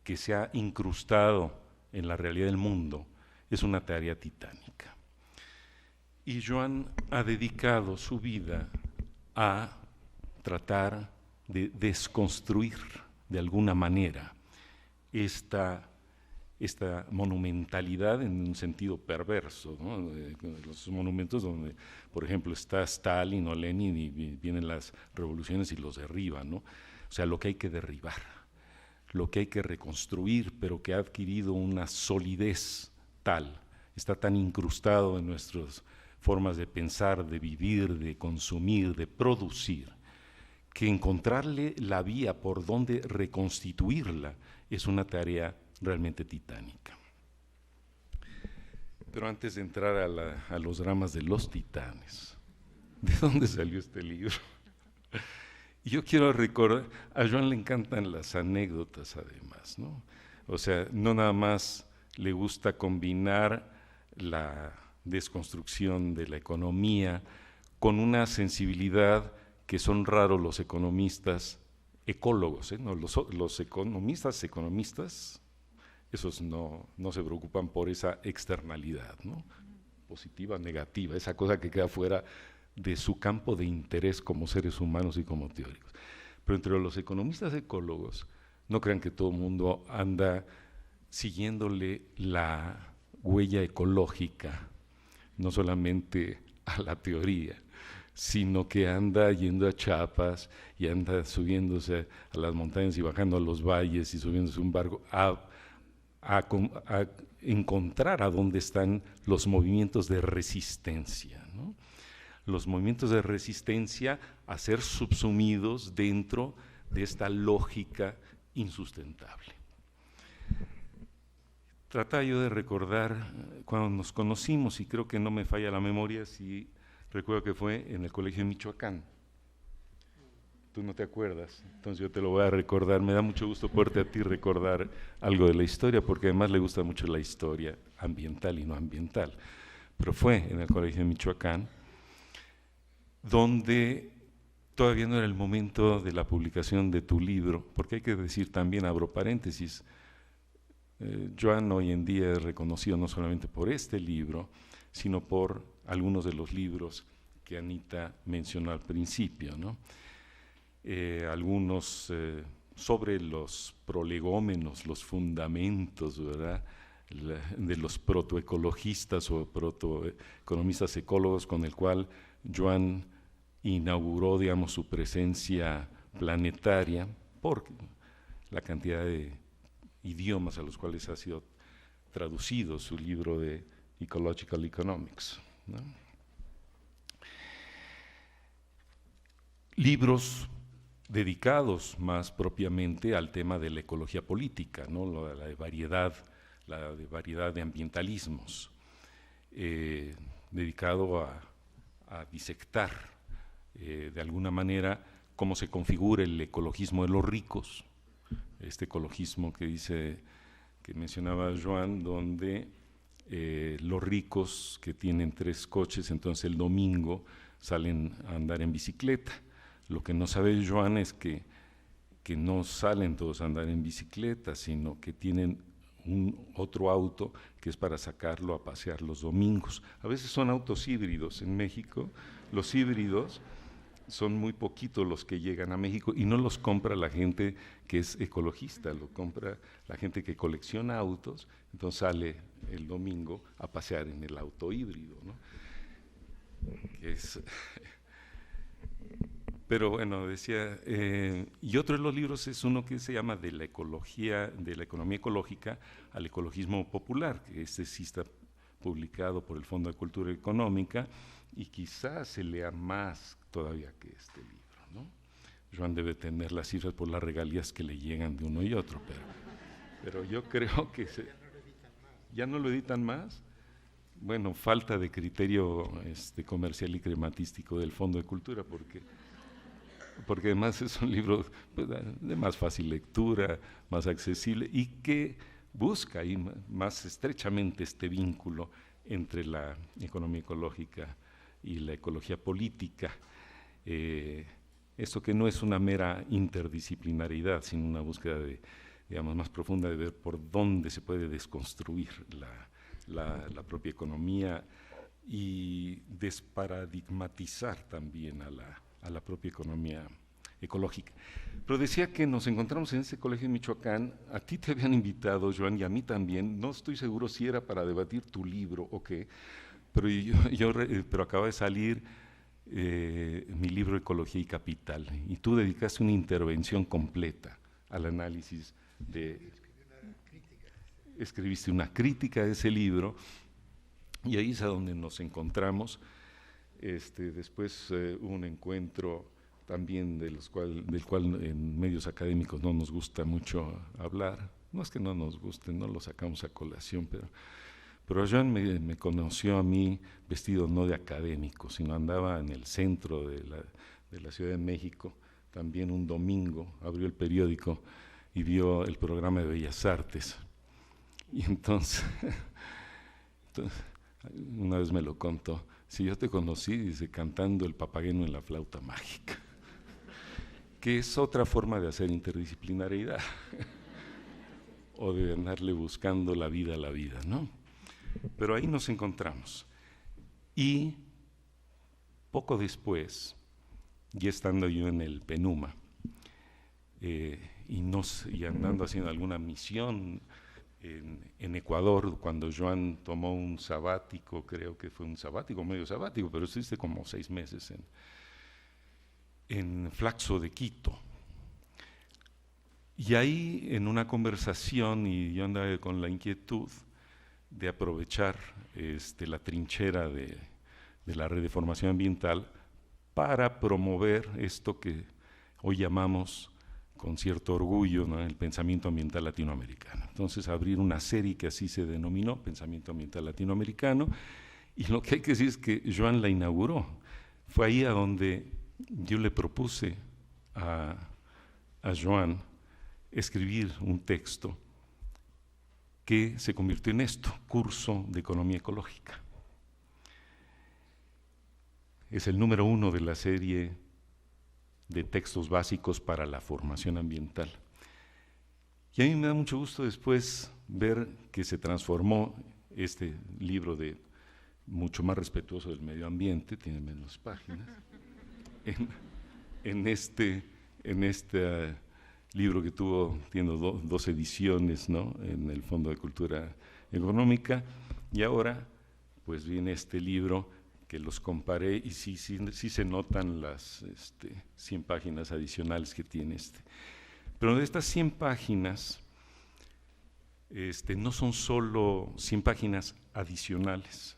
que se ha incrustado en la realidad del mundo es una tarea titánica. Y Joan ha dedicado su vida a tratar de desconstruir de alguna manera esta monumentalidad en un sentido perverso, ¿no?, los monumentos donde, por ejemplo, está Stalin o Lenin y vienen las revoluciones y los derriban, ¿no? O sea, lo que hay que derribar, lo que hay que reconstruir, pero que ha adquirido una solidez tal, está tan incrustado en nuestras formas de pensar, de vivir, de consumir, de producir, que encontrarle la vía por donde reconstituirla es una tarea realmente titánica. Pero antes de entrar a los dramas de los titanes, ¿de dónde salió este libro? Yo quiero recordar, a Joan le encantan las anécdotas además, ¿no? O sea, no nada más le gusta combinar la desconstrucción de la economía con una sensibilidad que son raros los economistas ecólogos, ¿eh? No, los economistas, esos no se preocupan por esa externalidad, ¿no?, positiva, negativa, esa cosa que queda fuera de su campo de interés como seres humanos y como teóricos. Pero entre los economistas ecólogos, no crean que todo el mundo anda siguiéndole la huella ecológica, no solamente a la teoría, sino que anda yendo a Chiapas y anda subiéndose a las montañas y bajando a los valles y subiéndose un barco a encontrar a dónde están los movimientos de resistencia, ¿no?, los movimientos de resistencia a ser subsumidos dentro de esta lógica insustentable. Trataba yo de recordar cuando nos conocimos, y creo que no me falla la memoria, si recuerdo que fue en el Colegio de Michoacán. Tú no te acuerdas, entonces yo te lo voy a recordar. Me da mucho gusto poderte a ti recordar algo de la historia, porque además le gusta mucho la historia ambiental y no ambiental. Pero fue en el Colegio de Michoacán, donde todavía no era el momento de la publicación de tu libro, porque hay que decir también, abro paréntesis, Joan hoy en día es reconocido no solamente por este libro, sino por algunos de los libros que Anita mencionó al principio, ¿no? algunos sobre los prolegómenos, los fundamentos, ¿verdad?, de los protoecologistas o protoeconomistas ecólogos, con el cual Joan inauguró, digamos, su presencia planetaria por la cantidad de idiomas a los cuales ha sido traducido su libro de Ecological Economics, ¿no? Libros dedicados más propiamente al tema de la ecología política, ¿no?, la de variedad de ambientalismos, dedicado a disectar de alguna manera cómo se configura el ecologismo de los ricos, este ecologismo que mencionaba Joan, donde los ricos que tienen 3 coches, entonces el domingo salen a andar en bicicleta. Lo que no sabe Joan es que no salen todos a andar en bicicleta, sino que tienen otro auto que es para sacarlo a pasear los domingos. A veces son autos híbridos en México. Los híbridos son muy poquitos los que llegan a México y no los compra la gente que es ecologista, lo compra la gente que colecciona autos, entonces sale el domingo a pasear en el auto híbrido, ¿no? Pero bueno, decía, y otro de los libros es uno que se llama de la economía ecológica al ecologismo popular, que este sí está publicado por el Fondo de Cultura Económica y quizás se lea más todavía que este libro, ¿no? Joan debe tener las cifras por las regalías que le llegan de uno y otro, pero yo creo que ¿ya no lo editan más? Bueno, falta de criterio comercial y crematístico del Fondo de Cultura, porque además es un libro, pues, de más fácil lectura, más accesible y que busca ahí más estrechamente este vínculo entre la economía ecológica y la ecología política. Esto que no es una mera interdisciplinariedad, sino una búsqueda digamos, más profunda de ver por dónde se puede desconstruir la propia economía y desparadigmatizar también a la propia economía ecológica. Pero decía que nos encontramos en ese colegio en Michoacán, a ti te habían invitado, Joan, y a mí también, no estoy seguro si era para debatir tu libro o qué, pero acaba de salir mi libro Ecología y Capital, y tú dedicaste una intervención completa al análisis escribiste una crítica de ese libro, y ahí es a donde nos encontramos. Después hubo un encuentro también del cual en medios académicos no nos gusta mucho hablar. No es que no nos guste, no lo sacamos a colación, pero Joan me conoció a mí vestido no de académico, sino andaba en el centro de la Ciudad de México, también un domingo, abrió el periódico y vio el programa de Bellas Artes. Y entonces una vez me lo contó, si yo te conocí, dice, cantando el Papageno en la flauta mágica, que es otra forma de hacer interdisciplinariedad, o de andarle buscando la vida a la vida, ¿no? Pero ahí nos encontramos. Y poco después, ya estando yo en el PENUMA, y andando haciendo alguna misión en Ecuador, cuando Joan tomó un sabático, creo que fue un sabático, medio sabático, pero estuviste como 6 meses en Flaxo de Quito. Y ahí, en una conversación, y yo andaba con la inquietud de aprovechar la trinchera de la red de formación ambiental para promover esto que hoy llamamos con cierto orgullo, ¿no?, el pensamiento ambiental latinoamericano. Entonces, abrir una serie que así se denominó, Pensamiento Ambiental Latinoamericano, y lo que hay que decir es que Joan la inauguró. Fue ahí a donde yo le propuse a Joan escribir un texto que se convirtió en esto, Curso de Economía Ecológica. Es el número 1 de la serie de textos básicos para la formación ambiental. Y a mí me da mucho gusto después ver que se transformó este libro de mucho más respetuoso del medio ambiente, tiene menos páginas, en este en este libro que tiene dos ediciones, ¿no?, en el Fondo de Cultura Económica, y ahora pues viene este libro que los comparé y sí se notan las 100 páginas adicionales que tiene Pero de estas 100 páginas, no son solo 100 páginas adicionales.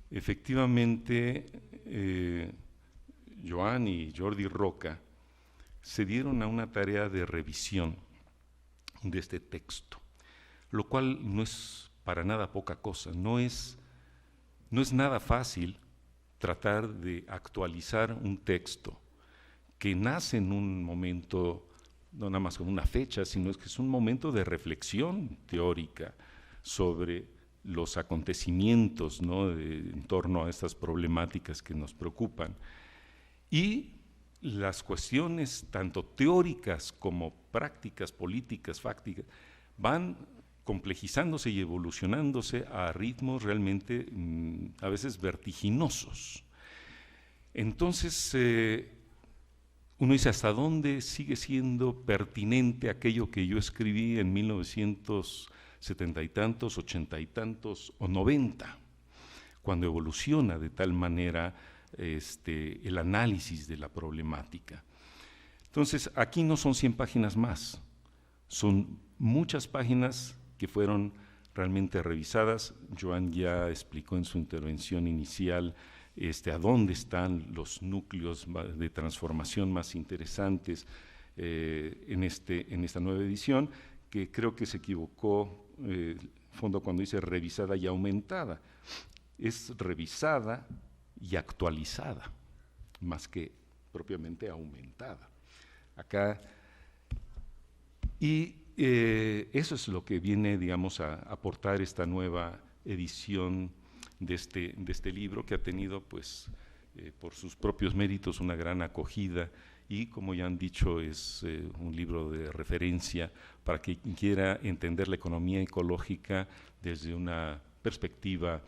Efectivamente, Joan y Jordi Roca se dieron a una tarea de revisión de este texto, lo cual no es para nada poca cosa, no es nada fácil tratar de actualizar un texto que nace en un momento, no nada más con una fecha, sino que es un momento de reflexión teórica sobre los acontecimientos, ¿no?, en torno a estas problemáticas que nos preocupan. Y las cuestiones tanto teóricas como prácticas, políticas, fácticas, van complejizándose y evolucionándose a ritmos realmente a veces vertiginosos. Entonces, uno dice, ¿hasta dónde sigue siendo pertinente aquello que yo escribí en 1970 y tantos, 80 y tantos o 90? Cuando evoluciona de tal manera el análisis de la problemática. Entonces, aquí no son 100 páginas más, son muchas páginas que fueron realmente revisadas. Joan ya explicó en su intervención inicial a dónde están los núcleos de transformación más interesantes en esta nueva edición, que creo que se equivocó Fondo cuando dice revisada y aumentada. Es revisada y actualizada, más que propiamente aumentada. Acá, y eso es lo que viene, digamos, a aportar esta nueva edición de este libro, que ha tenido, pues, por sus propios méritos, una gran acogida y, como ya han dicho, es un libro de referencia para quien quiera entender la economía ecológica desde una perspectiva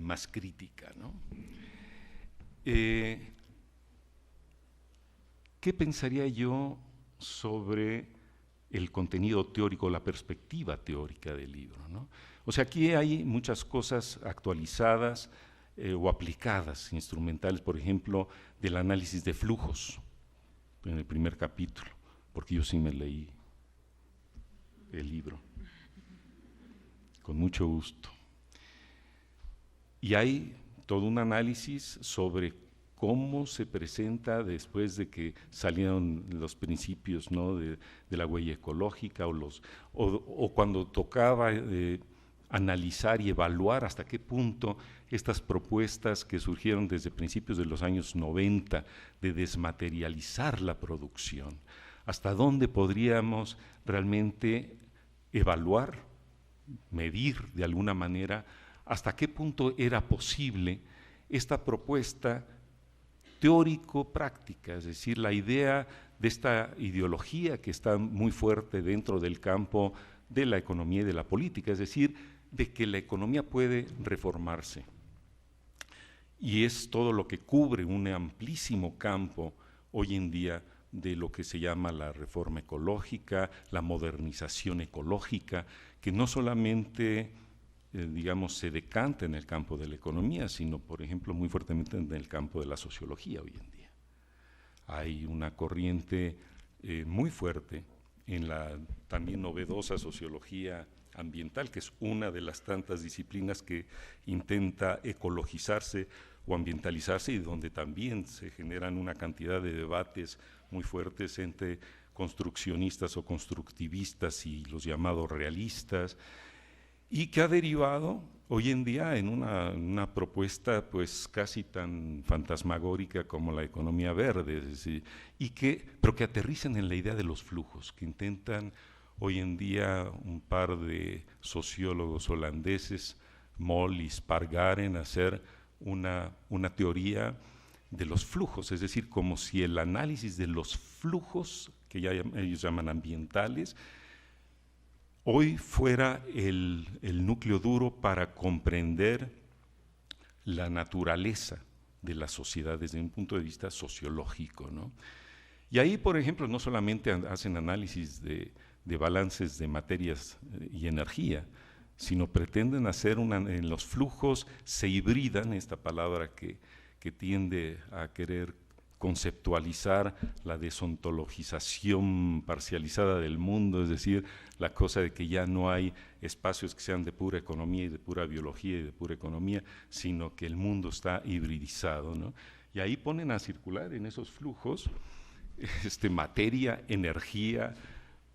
más crítica, ¿no? ¿Qué pensaría yo sobre el contenido teórico, la perspectiva teórica del libro, ¿no? O sea, aquí hay muchas cosas actualizadas o aplicadas, instrumentales, por ejemplo, del análisis de flujos, en el primer capítulo, porque yo sí me leí el libro, con mucho gusto. Y hay todo un análisis sobre cómo se presenta después de que salieron los principios, ¿no?, de la huella ecológica, o cuando tocaba analizar y evaluar hasta qué punto estas propuestas que surgieron desde principios de los años 90 de desmaterializar la producción, hasta dónde podríamos realmente evaluar, medir de alguna manera, hasta qué punto era posible esta propuesta teórico-práctica, es decir, la idea de esta ideología que está muy fuerte dentro del campo de la economía y de la política, es decir, de que la economía puede reformarse. Y es todo lo que cubre un amplísimo campo hoy en día de lo que se llama la reforma ecológica, la modernización ecológica, que no solamente digamos, se decanta en el campo de la economía, sino, por ejemplo, muy fuertemente en el campo de la sociología hoy en día. Hay una corriente muy fuerte en la también novedosa sociología ambiental, que es una de las tantas disciplinas que intenta ecologizarse o ambientalizarse y donde también se generan una cantidad de debates muy fuertes entre construccionistas o constructivistas y los llamados realistas, y que ha derivado hoy en día en una propuesta pues casi tan fantasmagórica como la economía verde, es decir, pero que aterrizan en la idea de los flujos, que intentan hoy en día un par de sociólogos holandeses, Moll y Spargaren, hacer una teoría de los flujos, es decir, como si el análisis de los flujos, que ya ellos llaman ambientales, hoy fuera el núcleo duro para comprender la naturaleza de la sociedad desde un punto de vista sociológico, ¿no? Y ahí, por ejemplo, no solamente hacen análisis de balances de materias y energía, sino pretenden hacer en los flujos, se hibridan, esta palabra que tiende a querer conceptualizar la desontologización parcializada del mundo, es decir, la cosa de que ya no hay espacios que sean de pura economía y de pura biología y de pura economía, sino que el mundo está hibridizado, ¿no? Y ahí ponen a circular en esos flujos materia, energía,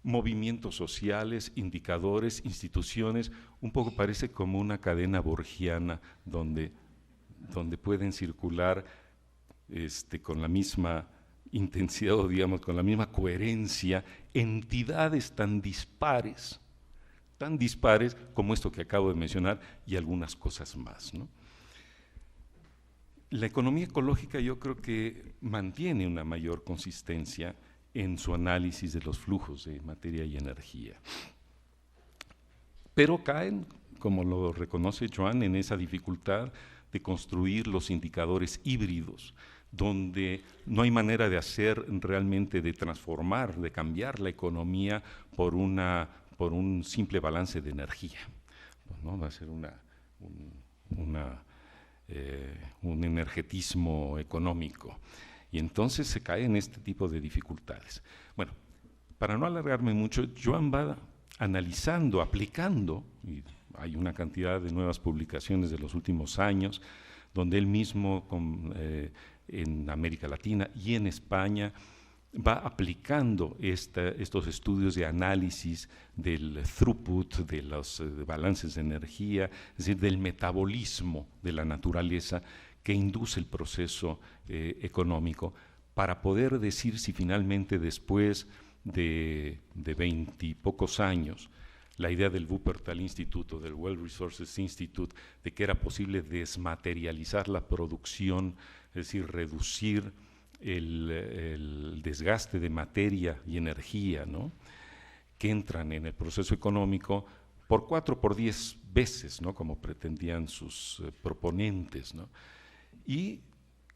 movimientos sociales, indicadores, instituciones, un poco parece como una cadena borgiana donde pueden circular con la misma intensidad, o digamos, con la misma coherencia, entidades tan dispares como esto que acabo de mencionar y algunas cosas más, ¿no? La economía ecológica yo creo que mantiene una mayor consistencia en su análisis de los flujos de materia y energía. Pero caen, como lo reconoce Joan, en esa dificultad de construir los indicadores híbridos, donde no hay manera de hacer realmente, de transformar, de cambiar la economía por un simple balance de energía, ¿no? Va a ser un energetismo económico. Y entonces se cae en este tipo de dificultades. Bueno, para no alargarme mucho, Joan va analizando, aplicando, y hay una cantidad de nuevas publicaciones de los últimos años, donde él mismo en América Latina y en España va aplicando estos estudios de análisis del throughput, de los balances de energía, es decir, del metabolismo de la naturaleza que induce el proceso económico, para poder decir si finalmente después de 20 y pocos años, la idea del Wuppertal Institute, del World Resources Institute, de que era posible desmaterializar la producción, es decir, reducir el desgaste de materia y energía, ¿no?, que entran en el proceso económico por 4 por 10 veces, ¿no?, como pretendían sus proponentes, ¿no? Y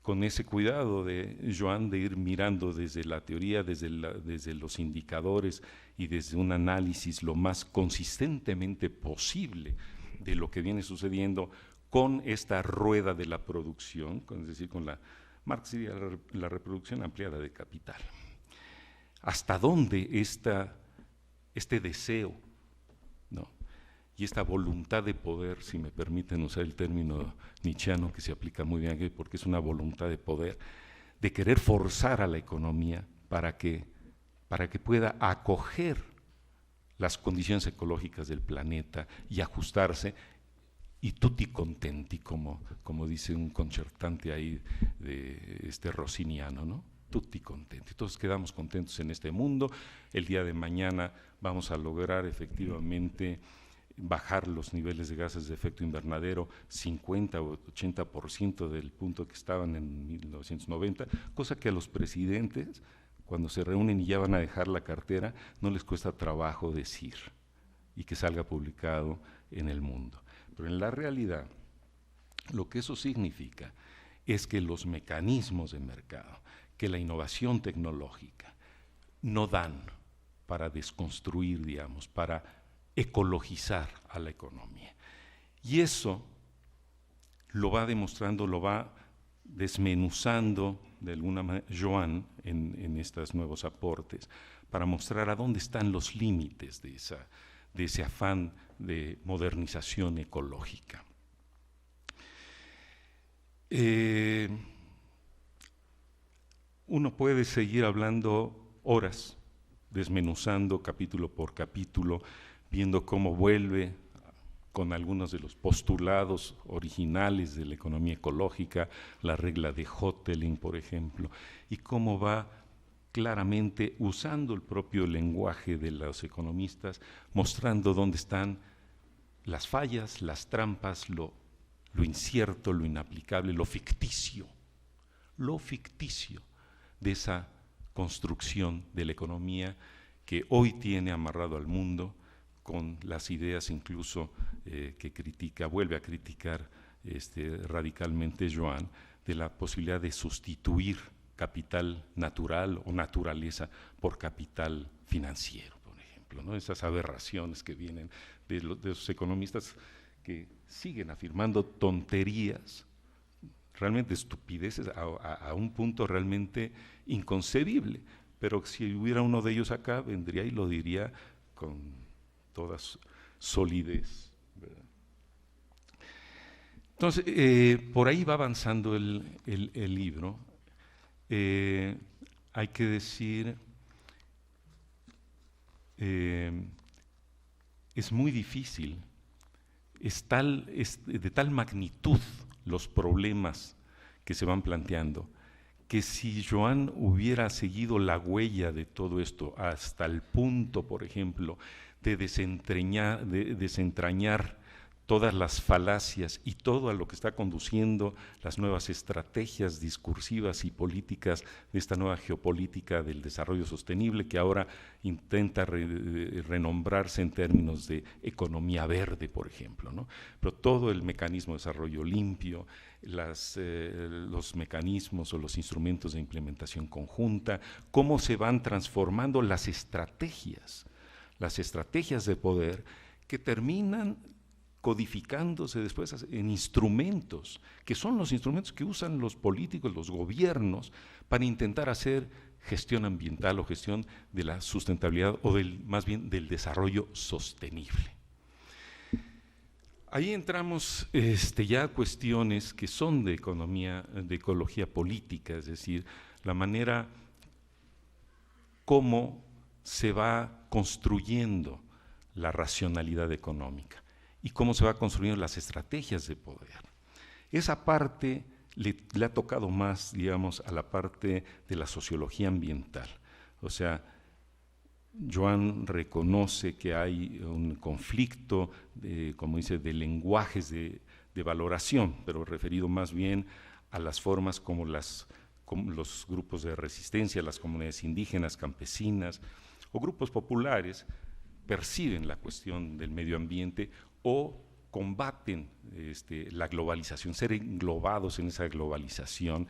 con ese cuidado de Joan de ir mirando desde la teoría, desde los indicadores y desde un análisis lo más consistentemente posible de lo que viene sucediendo con esta rueda de la producción, es decir, con Marx diría la reproducción ampliada de capital. ¿Hasta dónde este deseo, ¿no?, y esta voluntad de poder, si me permiten usar el término nietzscheano que se aplica muy bien aquí, porque es una voluntad de poder, de querer forzar a la economía para que pueda acoger las condiciones ecológicas del planeta y ajustarse, y tutti contenti, como dice un concertante ahí de rossiniano, ¿no? Tutti contenti. Todos quedamos contentos en este mundo. El día de mañana vamos a lograr efectivamente bajar los niveles de gases de efecto invernadero 50 o 80% del punto que estaban en 1990, cosa que a los presidentes, cuando se reúnen y ya van a dejar la cartera, no les cuesta trabajo decir y que salga publicado en el mundo. Pero en la realidad, lo que eso significa es que los mecanismos de mercado, que la innovación tecnológica no dan para desconstruir, digamos, para ecologizar a la economía. Y eso lo va demostrando, lo va desmenuzando de alguna manera Joan en estos nuevos aportes, para mostrar a dónde están los límites de ese afán de modernización ecológica. Uno puede seguir hablando horas, desmenuzando capítulo por capítulo, viendo cómo vuelve con algunos de los postulados originales de la economía ecológica, la regla de Hotelling, por ejemplo, y cómo va claramente usando el propio lenguaje de los economistas, mostrando dónde están las fallas, las trampas, lo incierto, lo inaplicable, lo ficticio de esa construcción de la economía que hoy tiene amarrado al mundo, con las ideas incluso que vuelve a criticar radicalmente Joan, de la posibilidad de sustituir capital natural o naturaleza por capital financiero, por ejemplo, ¿no? Esas aberraciones que vienen de esos economistas que siguen afirmando tonterías, realmente estupideces, a un punto realmente inconcebible, pero si hubiera uno de ellos acá, vendría y lo diría con toda solidez, ¿verdad? Entonces, por ahí va avanzando el libro. Hay que decir, es muy difícil, es de tal magnitud los problemas que se van planteando, que si Joan hubiera seguido la huella de todo esto hasta el punto, por ejemplo, de desentrañar todas las falacias y todo a lo que está conduciendo las nuevas estrategias discursivas y políticas de esta nueva geopolítica del desarrollo sostenible, que ahora intenta renombrarse en términos de economía verde, por ejemplo, ¿no? Pero todo el mecanismo de desarrollo limpio, los mecanismos o los instrumentos de implementación conjunta, cómo se van transformando las estrategias de poder que terminan codificándose después en instrumentos, que son los instrumentos que usan los políticos, los gobiernos, para intentar hacer gestión ambiental o gestión de la sustentabilidad o más bien del desarrollo sostenible. Ahí entramos ya a cuestiones que son de ecología política, es decir, la manera cómo se va construyendo la racionalidad económica y cómo se va construyendo las estrategias de poder. Esa parte le ha tocado más, digamos, a la parte de la sociología ambiental. O sea, Joan reconoce que hay un conflicto, como dice, de lenguajes de valoración, pero referido más bien a las formas como los grupos de resistencia, las comunidades indígenas, campesinas o grupos populares perciben la cuestión del medio ambiente o combaten la globalización, ser englobados en esa globalización,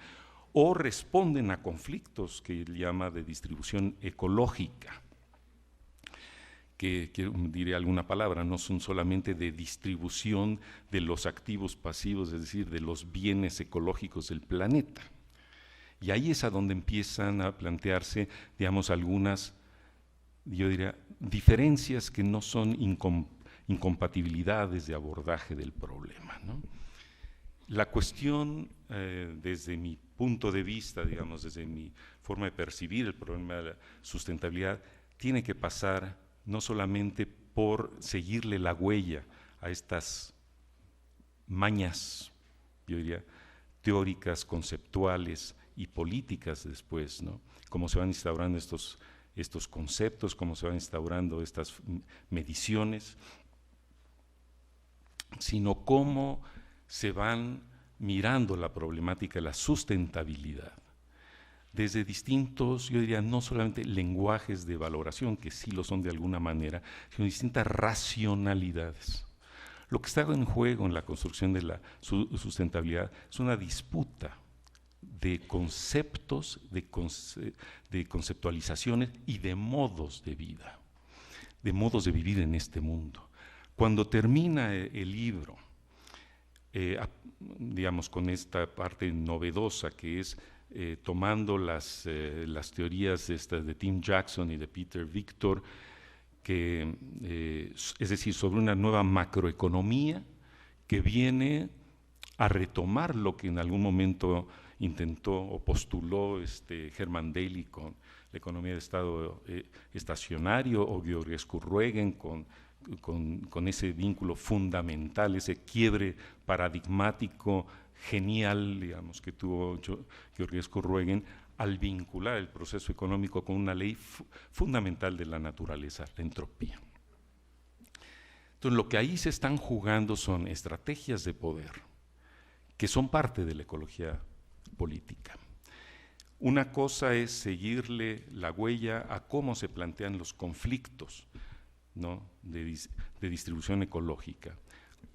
o responden a conflictos que él llama de distribución ecológica, que diré alguna palabra, no son solamente de distribución de los activos pasivos, es decir, de los bienes ecológicos del planeta. Y ahí es a donde empiezan a plantearse, digamos, algunas, yo diría, diferencias que no son incompatibilidades de abordaje del problema, ¿no? La cuestión, desde mi punto de vista, digamos, desde mi forma de percibir el problema de la sustentabilidad, tiene que pasar no solamente por seguirle la huella a estas mañas, yo diría, teóricas, conceptuales y políticas después, ¿no? Cómo se van instaurando estos conceptos, cómo se van instaurando estas mediciones, sino cómo se van mirando la problemática de la sustentabilidad desde distintos, yo diría, no solamente lenguajes de valoración, que sí lo son de alguna manera, sino distintas racionalidades. Lo que está en juego en la construcción de la sustentabilidad es una disputa de conceptos, de conceptualizaciones y de modos de vida, de modos de vivir en este mundo. Cuando termina el libro, digamos, con esta parte novedosa que es tomando las teorías de Tim Jackson y de Peter Victor, es decir, sobre una nueva macroeconomía que viene a retomar lo que en algún momento intentó o postuló Hermann Daly con la economía de estado estacionario, o Georgescu Ruegen con ese vínculo fundamental, ese quiebre paradigmático genial, digamos, que tuvo Georgescu Ruegen al vincular el proceso económico con una ley fundamental de la naturaleza, la entropía. Entonces, lo que ahí se están jugando son estrategias de poder que son parte de la ecología política. Una cosa es seguirle la huella a cómo se plantean los conflictos, ¿no?, de distribución ecológica,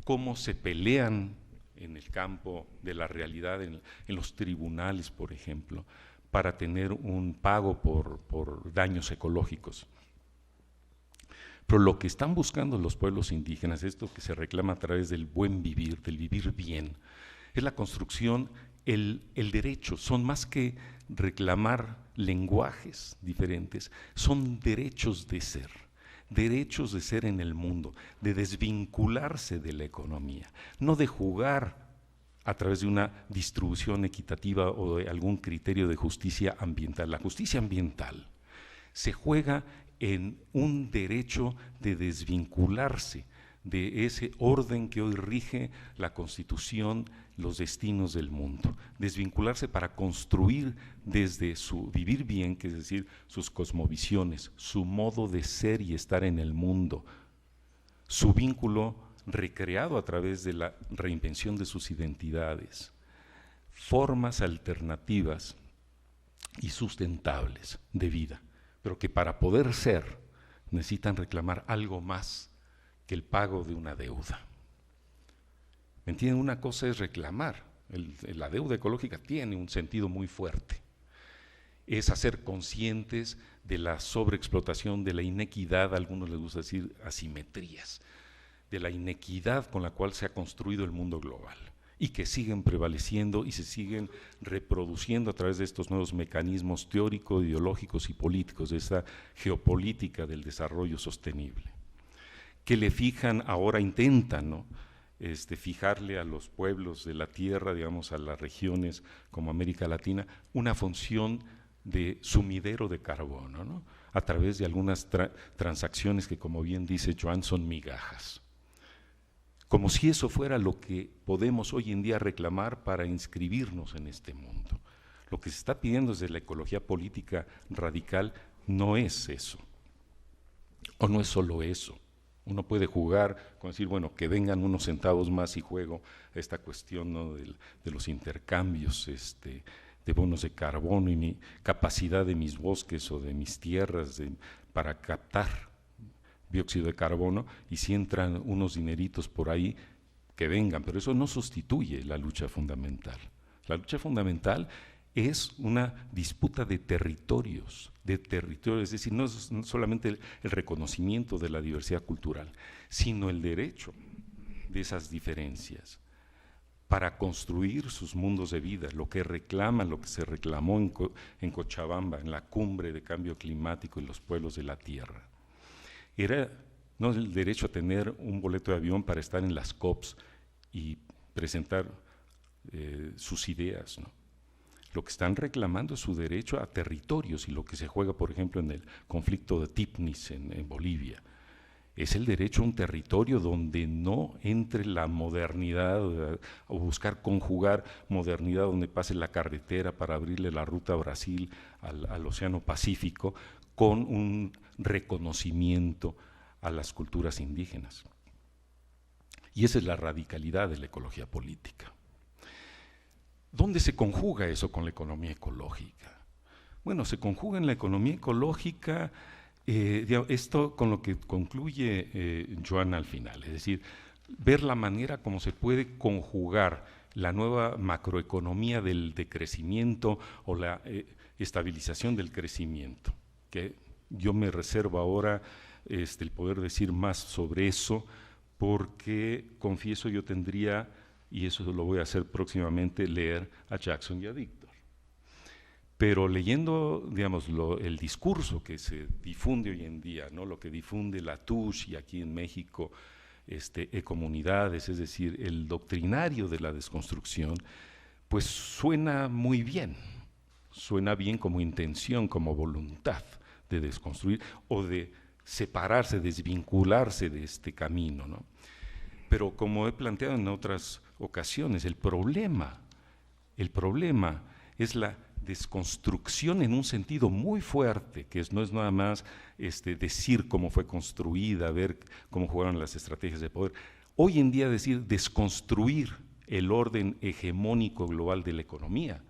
cómo se pelean en el campo de la realidad, en los tribunales, por ejemplo, para tener un pago por daños ecológicos. Pero lo que están buscando los pueblos indígenas, esto que se reclama a través del buen vivir, del vivir bien, es la construcción, el derecho. Son más que reclamar lenguajes diferentes, son derechos de ser en el mundo, de desvincularse de la economía, no de jugar a través de una distribución equitativa o de algún criterio de justicia ambiental. La justicia ambiental se juega en un derecho de desvincularse de ese orden que hoy rige la Constitución, los destinos del mundo, desvincularse para construir desde su vivir bien, que es decir, sus cosmovisiones, su modo de ser y estar en el mundo, su vínculo recreado a través de la reinvención de sus identidades, formas alternativas y sustentables de vida, pero que para poder ser necesitan reclamar algo más que el pago de una deuda. ¿Me entienden? Una cosa es reclamar, la deuda ecológica tiene un sentido muy fuerte, es hacer conscientes de la sobreexplotación, de la inequidad, a algunos les gusta decir asimetrías, de la inequidad con la cual se ha construido el mundo global y que siguen prevaleciendo y se siguen reproduciendo a través de estos nuevos mecanismos teóricos, ideológicos y políticos, de esta geopolítica del desarrollo sostenible, que le fijan, ahora intentan, ¿no?, fijarle a los pueblos de la tierra, digamos a las regiones como América Latina, una función de sumidero de carbono, ¿no?, a través de algunas transacciones que, como bien dice Joan, son migajas. Como si eso fuera lo que podemos hoy en día reclamar para inscribirnos en este mundo. Lo que se está pidiendo desde la ecología política radical no es eso, o no es solo eso. Uno puede jugar con decir, bueno, que vengan unos centavos más y juego a esta cuestión, ¿no?, de los intercambios de bonos de carbono y mi capacidad de mis bosques o de mis tierras para captar dióxido de carbono, y si entran unos dineritos por ahí, que vengan, pero eso no sustituye la lucha fundamental. La lucha fundamental es una disputa de territorios, es decir, no es solamente el reconocimiento de la diversidad cultural, sino el derecho de esas diferencias para construir sus mundos de vida, lo que reclaman, lo que se reclamó en Cochabamba, en la cumbre de cambio climático y los pueblos de la tierra. Era no el derecho a tener un boleto de avión para estar en las COPs y presentar sus ideas, ¿no? Lo que están reclamando es su derecho a territorios, y lo que se juega, por ejemplo, en el conflicto de Tifnis en Bolivia, es el derecho a un territorio donde no entre la modernidad o buscar conjugar modernidad donde pase la carretera para abrirle la ruta a Brasil, al Océano Pacífico, con un reconocimiento a las culturas indígenas. Y esa es la radicalidad de la ecología política. ¿Dónde se conjuga eso con la economía ecológica? Bueno, se conjuga en la economía ecológica, esto con lo que concluye Joan al final, es decir, ver la manera como se puede conjugar la nueva macroeconomía de crecimiento o la estabilización del crecimiento, que yo me reservo ahora el poder decir más sobre eso, porque confieso yo tendría, y eso lo voy a hacer próximamente, leer a Jackson y a Victor. Pero leyendo, digamos, el discurso que se difunde hoy en día, ¿no?, lo que difunde la TUSH y aquí en México Ecomunidades, es decir, el doctrinario de la desconstrucción, pues suena muy bien, suena bien como intención, como voluntad de desconstruir o de separarse, desvincularse de este camino, ¿no? Pero como he planteado en otras ocasiones, el problema es la desconstrucción en un sentido muy fuerte, que no es nada más decir cómo fue construida, ver cómo jugaron las estrategias de poder. Hoy en día decir desconstruir el orden hegemónico global de la economía,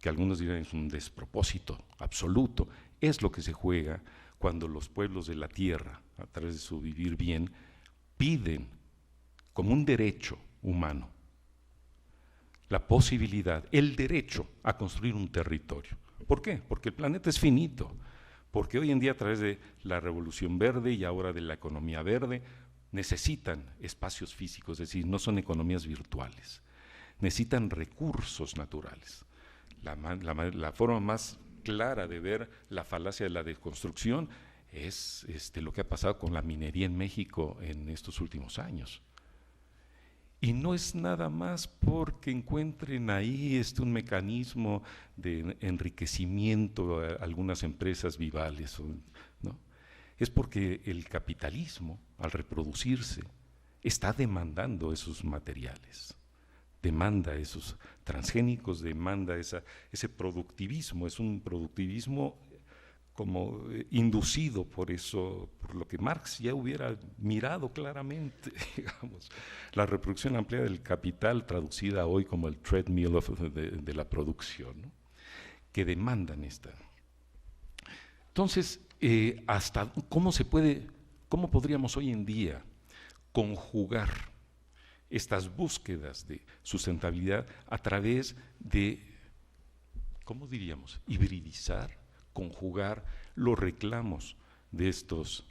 que algunos dirán es un despropósito absoluto, es lo que se juega cuando los pueblos de la tierra, a través de su vivir bien, piden como un derecho humano la posibilidad, el derecho a construir un territorio. ¿Por qué? Porque el planeta es finito, porque hoy en día a través de la revolución verde y ahora de la economía verde necesitan espacios físicos, es decir, no son economías virtuales, necesitan recursos naturales. La forma más clara de ver la falacia de la deconstrucción es lo que ha pasado con la minería en México en estos últimos años. Y no es nada más porque encuentren ahí un mecanismo de enriquecimiento a algunas empresas vivales, ¿no? Es porque el capitalismo, al reproducirse, está demandando esos materiales, demanda esos transgénicos, demanda ese productivismo, es un productivismo como inducido por eso, por lo que Marx ya hubiera mirado claramente, digamos, la reproducción ampliada del capital, traducida hoy como el treadmill de la producción, ¿no? Que demandan esta. Entonces, hasta ¿cómo podríamos hoy en día conjugar estas búsquedas de sustentabilidad a través de, ¿cómo diríamos?, hibridizar, conjugar los reclamos de estos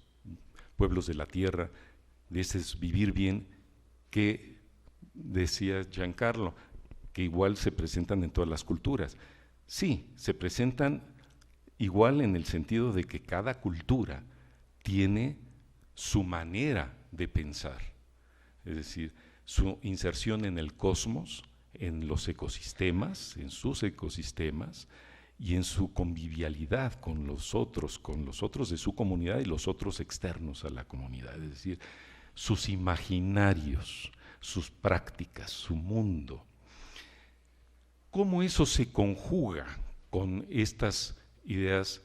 pueblos de la tierra, de ese vivir bien que decía Giancarlo, que igual se presentan en todas las culturas. Sí, se presentan igual en el sentido de que cada cultura tiene su manera de pensar, es decir, su inserción en el cosmos, en los ecosistemas, en sus ecosistemas, y en su convivialidad con los otros de su comunidad y los otros externos a la comunidad, es decir, sus imaginarios, sus prácticas, su mundo. ¿Cómo eso se conjuga con estas ideas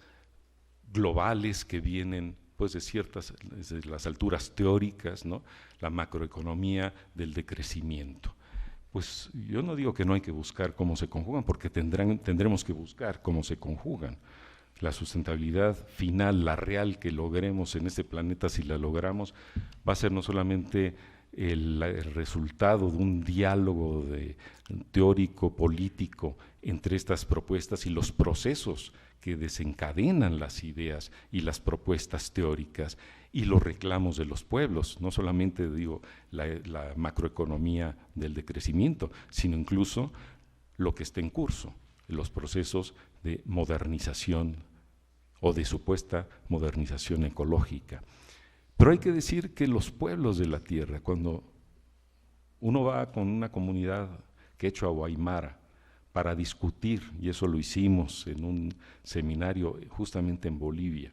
globales que vienen pues desde las alturas teóricas, ¿no? La macroeconomía del decrecimiento? Pues yo no digo que no hay que buscar cómo se conjugan, porque tendremos que buscar cómo se conjugan. La sustentabilidad final, la real que logremos en este planeta, si la logramos, va a ser no solamente el resultado de un diálogo teórico, político, entre estas propuestas y los procesos que desencadenan las ideas y las propuestas teóricas y los reclamos de los pueblos, no solamente digo la macroeconomía del decrecimiento, sino incluso lo que está en curso, los procesos de modernización o de supuesta modernización ecológica. Pero hay que decir que los pueblos de la tierra, cuando uno va con una comunidad quechua o aymara para discutir, y eso lo hicimos en un seminario justamente en Bolivia,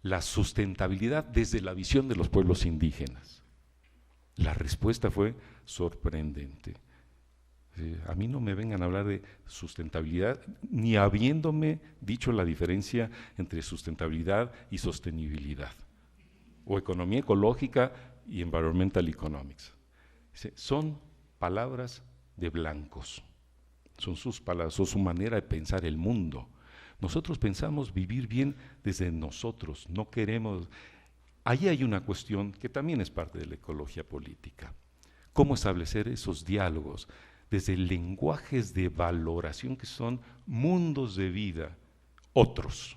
la sustentabilidad desde la visión de los pueblos indígenas. La respuesta fue sorprendente. A mí no me vengan a hablar de sustentabilidad, ni habiéndome dicho la diferencia entre sustentabilidad y sostenibilidad, o economía ecológica y environmental economics. Son palabras de blancos, son sus palabras, son su manera de pensar el mundo. Nosotros pensamos vivir bien desde nosotros, no queremos. Ahí hay una cuestión que también es parte de la ecología política. ¿Cómo establecer esos diálogos desde lenguajes de valoración que son mundos de vida, otros?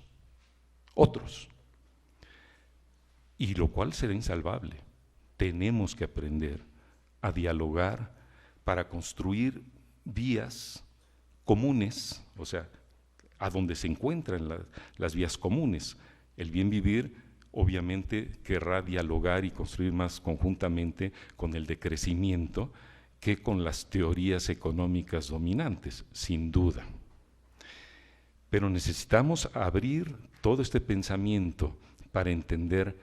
Y lo cual será insalvable. Tenemos que aprender a dialogar para construir vías comunes, o sea, a donde se encuentran las vías comunes. El bien vivir obviamente querrá dialogar y construir más conjuntamente con el decrecimiento que con las teorías económicas dominantes, sin duda. Pero necesitamos abrir todo este pensamiento para entender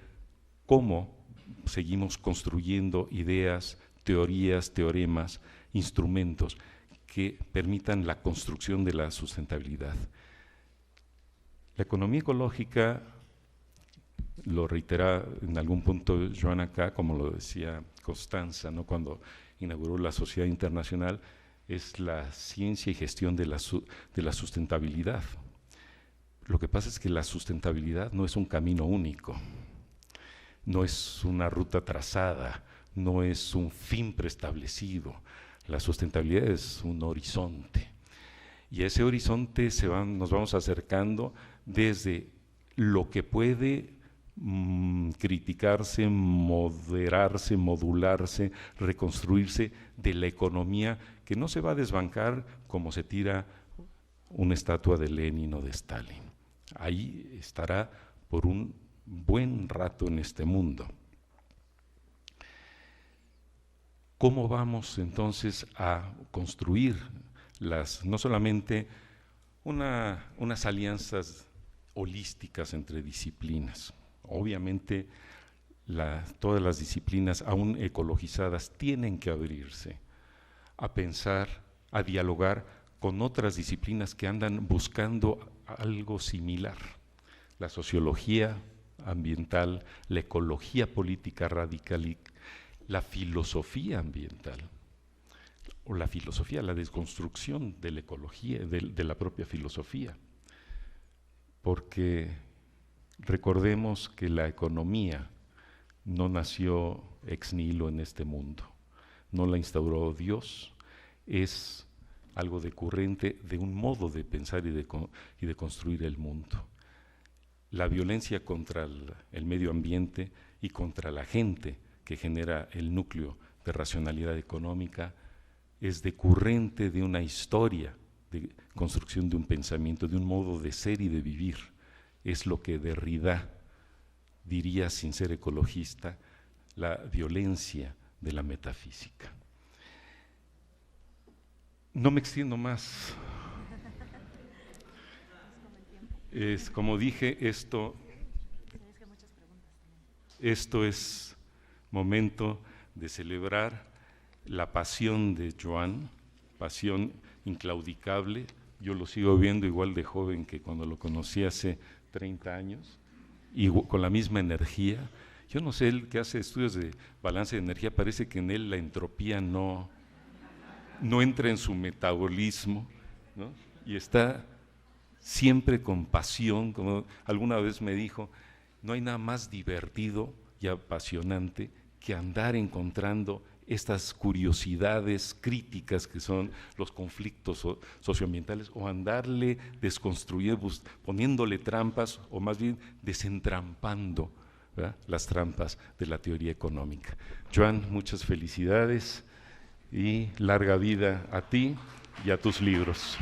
cómo seguimos construyendo ideas, teorías, teoremas, instrumentos que permitan la construcción de la sustentabilidad. La economía ecológica, lo reitera en algún punto Joan acá, como lo decía Constanza, ¿no? Cuando inauguró la Sociedad Internacional, es la ciencia y gestión de la sustentabilidad. Lo que pasa es que la sustentabilidad no es un camino único, no es una ruta trazada, no es un fin preestablecido. La sustentabilidad es un horizonte, y a ese horizonte nos vamos acercando desde lo que puede criticarse, moderarse, modularse, reconstruirse de la economía, que no se va a desbancar como se tira una estatua de Lenin o de Stalin. Ahí estará por un buen rato en este mundo. ¿Cómo vamos entonces a construir no solamente unas alianzas holísticas entre disciplinas? Obviamente todas las disciplinas aún ecologizadas tienen que abrirse a pensar, a dialogar con otras disciplinas que andan buscando algo similar. La sociología ambiental, la ecología política radical, la filosofía ambiental, o la filosofía, la desconstrucción de la ecología, de la propia filosofía. Porque recordemos que la economía no nació ex nihilo en este mundo, no la instauró Dios, es algo decurrente de un modo de pensar y de construir el mundo. La violencia contra el medio ambiente y contra la gente que genera el núcleo de racionalidad económica es decurrente de una historia de construcción de un pensamiento, de un modo de ser y de vivir. Es lo que Derrida diría, sin ser ecologista, la violencia de la metafísica. No me extiendo más. Como dije, esto es momento de celebrar la pasión de Joan, pasión inclaudicable. Yo lo sigo viendo igual de joven que cuando lo conocí hace 30 años, y con la misma energía. Yo no sé, él que hace estudios de balance de energía, parece que en él la entropía no entra en su metabolismo, ¿no? Y está siempre con pasión, como alguna vez me dijo, no hay nada más divertido y apasionante que andar encontrando estas curiosidades críticas que son los conflictos socioambientales, o andarle desconstruyendo, poniéndole trampas, o más bien desentrampando, ¿verdad?, las trampas de la teoría económica. Joan, muchas felicidades y larga vida a ti y a tus libros.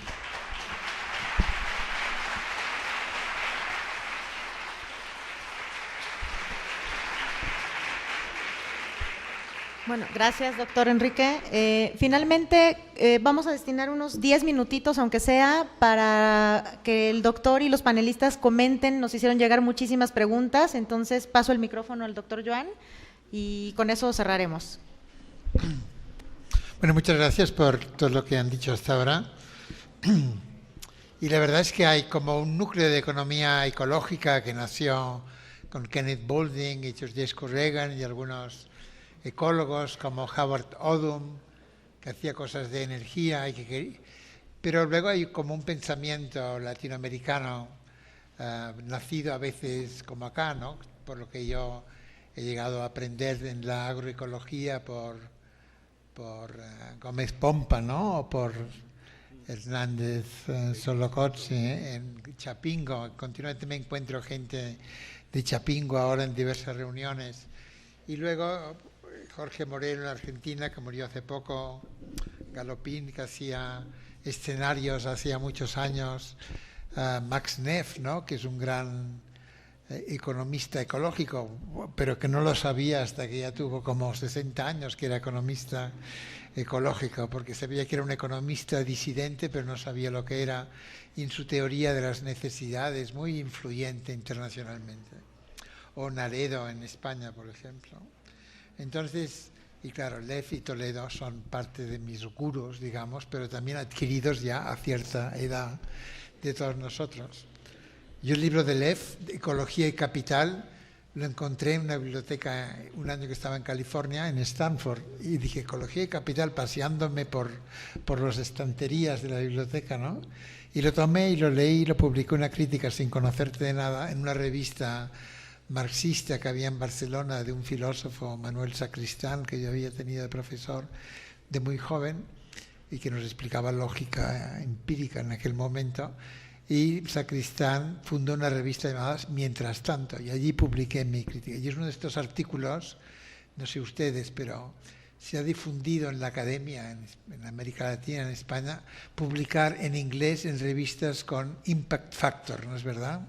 Bueno, gracias, doctor Enrique. Finalmente, vamos a destinar unos 10 minutitos, aunque sea, para que el doctor y los panelistas comenten. Nos hicieron llegar muchísimas preguntas, entonces paso el micrófono al doctor Joan y con eso cerraremos.
Bueno, muchas gracias por todo lo que han dicho hasta ahora. Y la verdad es que hay como un núcleo de economía ecológica que nació con Kenneth Boulding y Georges Corrigan y algunos ecólogos como Howard Odum, que hacía cosas de energía, pero luego hay como un pensamiento latinoamericano nacido a veces como acá, ¿no? Por lo que yo he llegado a aprender en la agroecología por Gómez Pompa, ¿no? O por Hernández Solocozzi en Chapingo. Continuamente me encuentro gente de Chapingo ahora en diversas reuniones. Y luego Jorge Moreno en Argentina, que murió hace poco, Galopín, que hacía escenarios hacía muchos años, Max Neff, ¿no?, que es un gran economista ecológico, pero que no lo sabía hasta que ya tuvo como 60 años que era economista ecológico, porque sabía que era un economista disidente, pero no sabía lo que era, y en su teoría de las necesidades, muy influyente internacionalmente. O Naredo en España, por ejemplo. Entonces, y claro, Leff y Toledo son parte de mis gurús, digamos, pero también adquiridos ya a cierta edad de todos nosotros. Yo el libro de Leff, Ecología y Capital, lo encontré en una biblioteca un año que estaba en California, en Stanford, y dije, Ecología y Capital, paseándome por las estanterías de la biblioteca, ¿no? Y lo tomé y lo leí y lo publiqué una crítica sin conocerte de nada en una revista marxista que había en Barcelona de un filósofo, Manuel Sacristán, que yo había tenido de profesor de muy joven. y que nos explicaba lógica empírica en aquel momento. Y Sacristán fundó una revista llamada Mientras Tanto, y allí publiqué mi crítica. Y es uno de estos artículos, no sé ustedes, pero se ha difundido en la academia, en América Latina, en España, publicar en inglés en revistas con impact factor, ¿no es verdad?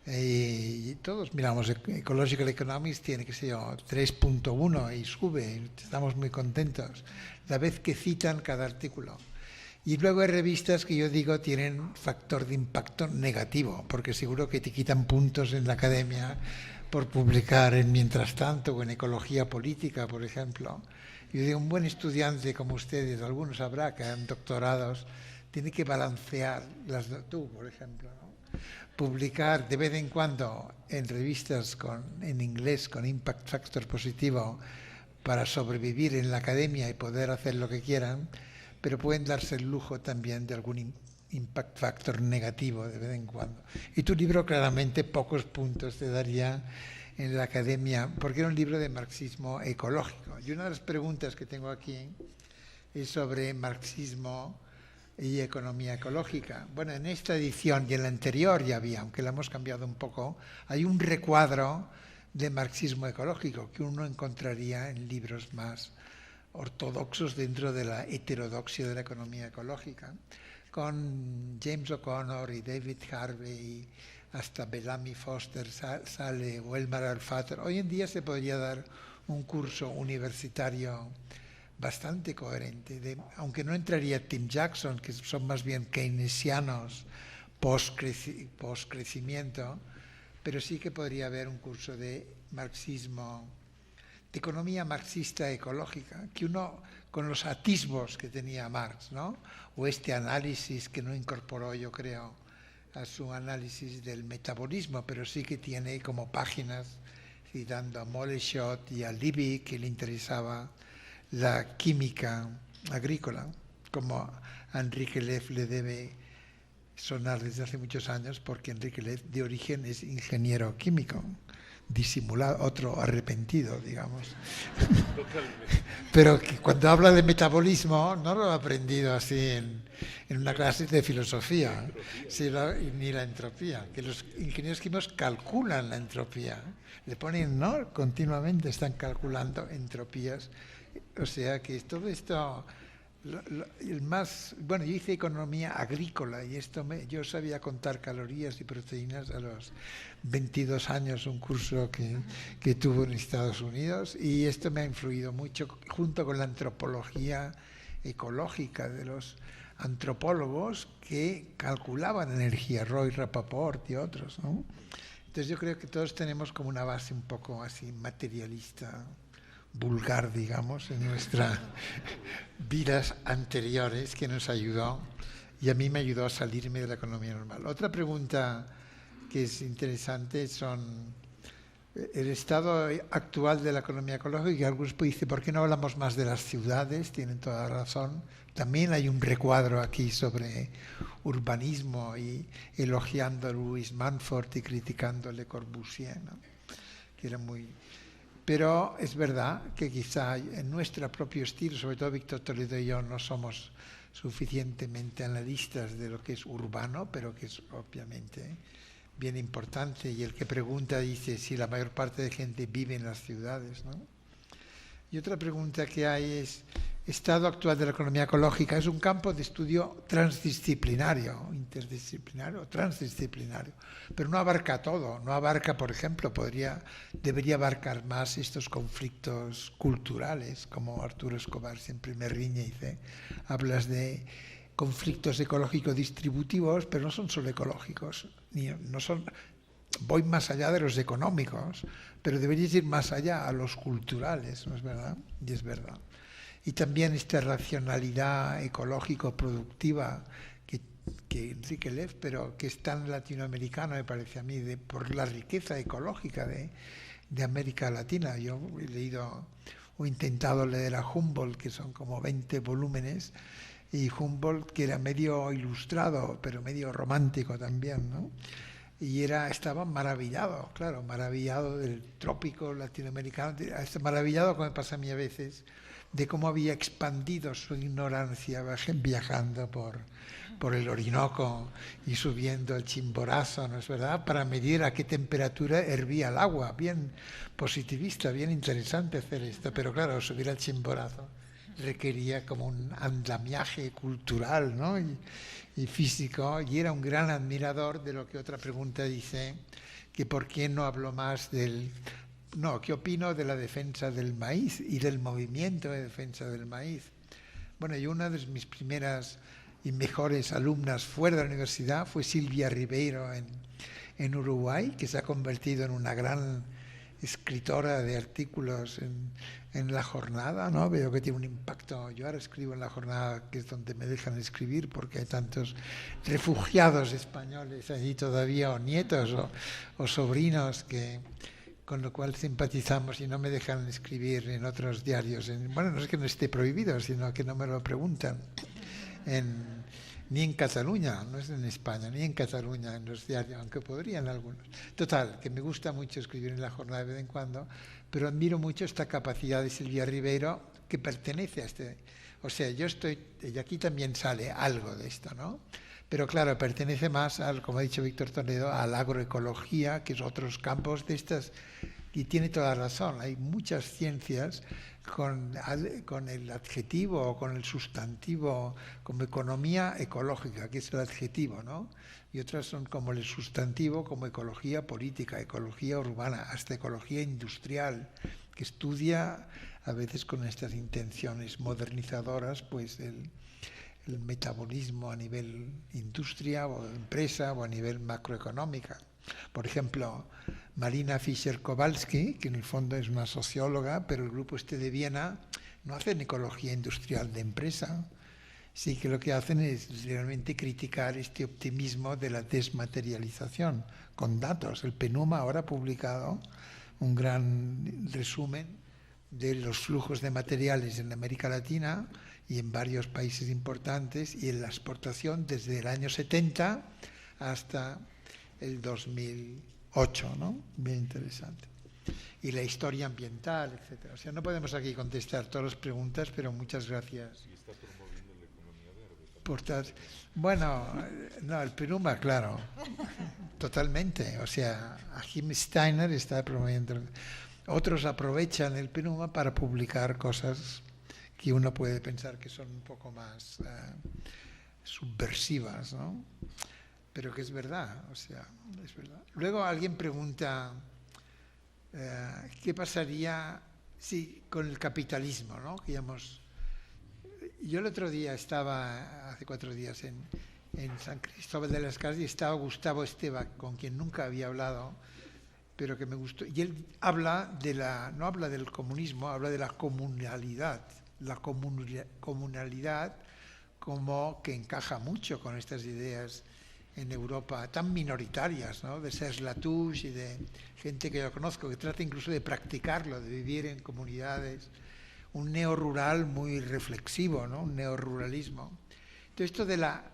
Y todos miramos, Ecological Economics tiene, qué sé yo, 3.1 y sube, estamos muy contentos la vez que citan cada artículo. Y luego hay revistas que yo digo tienen factor de impacto negativo, porque seguro que te quitan puntos en la academia por publicar en Mientras Tanto o en Ecología Política, por ejemplo. Yo digo, un buen estudiante como ustedes, algunos habrá que han doctorados, tiene que balancear, tú, por ejemplo, ¿no? Publicar de vez en cuando en revistas en inglés con impact factor positivo para sobrevivir en la academia y poder hacer lo que quieran, pero pueden darse el lujo también de algún impact factor negativo de vez en cuando. Y tu libro claramente pocos puntos te daría en la academia, porque era un libro de marxismo ecológico. Y una de las preguntas que tengo aquí es sobre marxismo y economía ecológica. Bueno, en esta edición y en la anterior ya había, aunque la hemos cambiado un poco, hay un recuadro de marxismo ecológico que uno encontraría en libros más ortodoxos dentro de la heterodoxia de la economía ecológica, con James O'Connor y David Harvey, y hasta Bellamy Foster sale, o Elmar Alfater. Hoy en día se podría dar un curso universitario bastante coherente, aunque no entraría Tim Jackson, que son más bien keynesianos post-crecimiento, pero sí que podría haber un curso de marxismo, de economía marxista ecológica, que uno, con los atisbos que tenía Marx, ¿no? O este análisis que no incorporó, yo creo, a su análisis del metabolismo, pero sí que tiene como páginas citando a Moleschott y a Liebig, que le interesaba la química agrícola, como a Enrique Leff le debe sonar desde hace muchos años, porque Enrique Leff de origen es ingeniero químico, disimulado, otro arrepentido, digamos. Pero que cuando habla de metabolismo no lo ha aprendido así en una clase de filosofía, ni la entropía, que los ingenieros químicos calculan la entropía, le ponen, ¿no? Continuamente están calculando entropías, o sea que todo esto, bueno, yo hice economía agrícola y yo sabía contar calorías y proteínas a los 22 años, un curso que tuve en Estados Unidos, y esto me ha influido mucho junto con la antropología ecológica de los antropólogos que calculaban energía, Roy Rappaport y otros, ¿no? Entonces yo creo que todos tenemos como una base un poco así materialista, vulgar, digamos, en nuestras vidas anteriores, que nos ayudó, y a mí me ayudó a salirme de la economía normal. Otra pregunta que es interesante son el estado actual de la economía ecológica, y algunos dicen, ¿por qué no hablamos más de las ciudades? Tienen toda razón. También hay un recuadro aquí sobre urbanismo y elogiando a Louis Mumford y criticando a Le Corbusier, ¿no? Que era muy... Pero es verdad que quizá en nuestro propio estilo, sobre todo Víctor Toledo y yo, no somos suficientemente analistas de lo que es urbano, pero que es obviamente bien importante. Y el que pregunta dice si la mayor parte de gente vive en las ciudades, ¿no? Y otra pregunta que hay es, estado actual de la economía ecológica es un campo de estudio transdisciplinario, interdisciplinario, transdisciplinario, pero no abarca todo, no abarca, por ejemplo, debería abarcar más estos conflictos culturales, como Arturo Escobar siempre me riñe y dice, hablas de conflictos ecológicos distributivos, pero no son solo ecológicos, voy más allá de los económicos, pero deberías ir más allá, a los culturales, ¿no es verdad? Y es verdad. Y también esta racionalidad ecológico-productiva que Enrique Leff, pero que es tan latinoamericano, me parece a mí, por la riqueza ecológica de América Latina. Yo he leído o intentado leer a Humboldt, que son como 20 volúmenes, y Humboldt, que era medio ilustrado, pero medio romántico también, ¿no? y estaba maravillado, claro, maravillado del trópico latinoamericano, maravillado, como me pasa a mí a veces, de cómo había expandido su ignorancia viajando por el Orinoco y subiendo el Chimborazo, ¿no es verdad?, para medir a qué temperatura hervía el agua. Bien positivista, bien interesante hacer esto, pero claro, subir al Chimborazo requería como un andamiaje cultural, ¿no?, y físico, y era un gran admirador de lo que otra pregunta dice, que por qué no hablo más ¿qué opino de la defensa del maíz y del movimiento de defensa del maíz? Bueno, y una de mis primeras y mejores alumnas fuera de la universidad fue Silvia Ribeiro en Uruguay, que se ha convertido en una gran escritora de artículos en La Jornada, ¿no? Veo que tiene un impacto. Yo ahora escribo en La Jornada, que es donde me dejan escribir, porque hay tantos refugiados españoles allí todavía, o nietos o sobrinos, con lo cual simpatizamos y no me dejan escribir en otros diarios. Bueno, no es que no esté prohibido, sino que no me lo preguntan. Ni en Cataluña, no es en España, ni en Cataluña, en los diarios, aunque podrían algunos. Total, que me gusta mucho escribir en La Jornada de vez en cuando, pero admiro mucho esta capacidad de Silvia Ribeiro, que pertenece a o sea, y aquí también sale algo de esto, ¿no? Pero claro, pertenece más como ha dicho Víctor Toledo, a la agroecología, que es otros campos de estas, y tiene toda razón, hay muchas ciencias con el adjetivo o con el sustantivo, como economía ecológica, que es el adjetivo, ¿no? Y otras son como el sustantivo, como ecología política, ecología urbana, hasta ecología industrial, que estudia a veces con estas intenciones modernizadoras, pues el metabolismo a nivel industria o empresa o a nivel macroeconómica. Por ejemplo, Marina Fischer-Kowalski, que en el fondo es una socióloga, pero el grupo de Viena no hacen ecología industrial de empresa. Sí que lo que hacen es realmente criticar este optimismo de la desmaterialización con datos. El PNUMA ahora ha publicado un gran resumen de los flujos de materiales en América Latina y en varios países importantes, y en la exportación desde el año 70 hasta el 2008, ¿no? Bien interesante. Y la historia ambiental, etcétera. O sea, no podemos aquí contestar todas las preguntas, pero muchas gracias.
Y está promoviendo la economía verde.
Bueno, no, el PNUMA, claro, totalmente. O sea, Achim Steiner está promoviendo. Otros aprovechan el PNUMA para publicar cosas que uno puede pensar que son un poco más subversivas, ¿no? Pero que es verdad, o sea, es verdad. Luego alguien pregunta, ¿qué pasaría con el capitalismo, ¿no? Yo el otro día hace 4 días, en San Cristóbal de las Casas, y estaba Gustavo Esteva, con quien nunca había hablado, pero que me gustó. Y él no habla del comunismo, habla de la comunalidad. La comunalidad como que encaja mucho con estas ideas en Europa tan minoritarias, ¿no? De Serge Latouche y de gente que yo conozco, que trata incluso de practicarlo, de vivir en comunidades, un neorrural muy reflexivo, ¿no? Un neorruralismo. Entonces, esto de la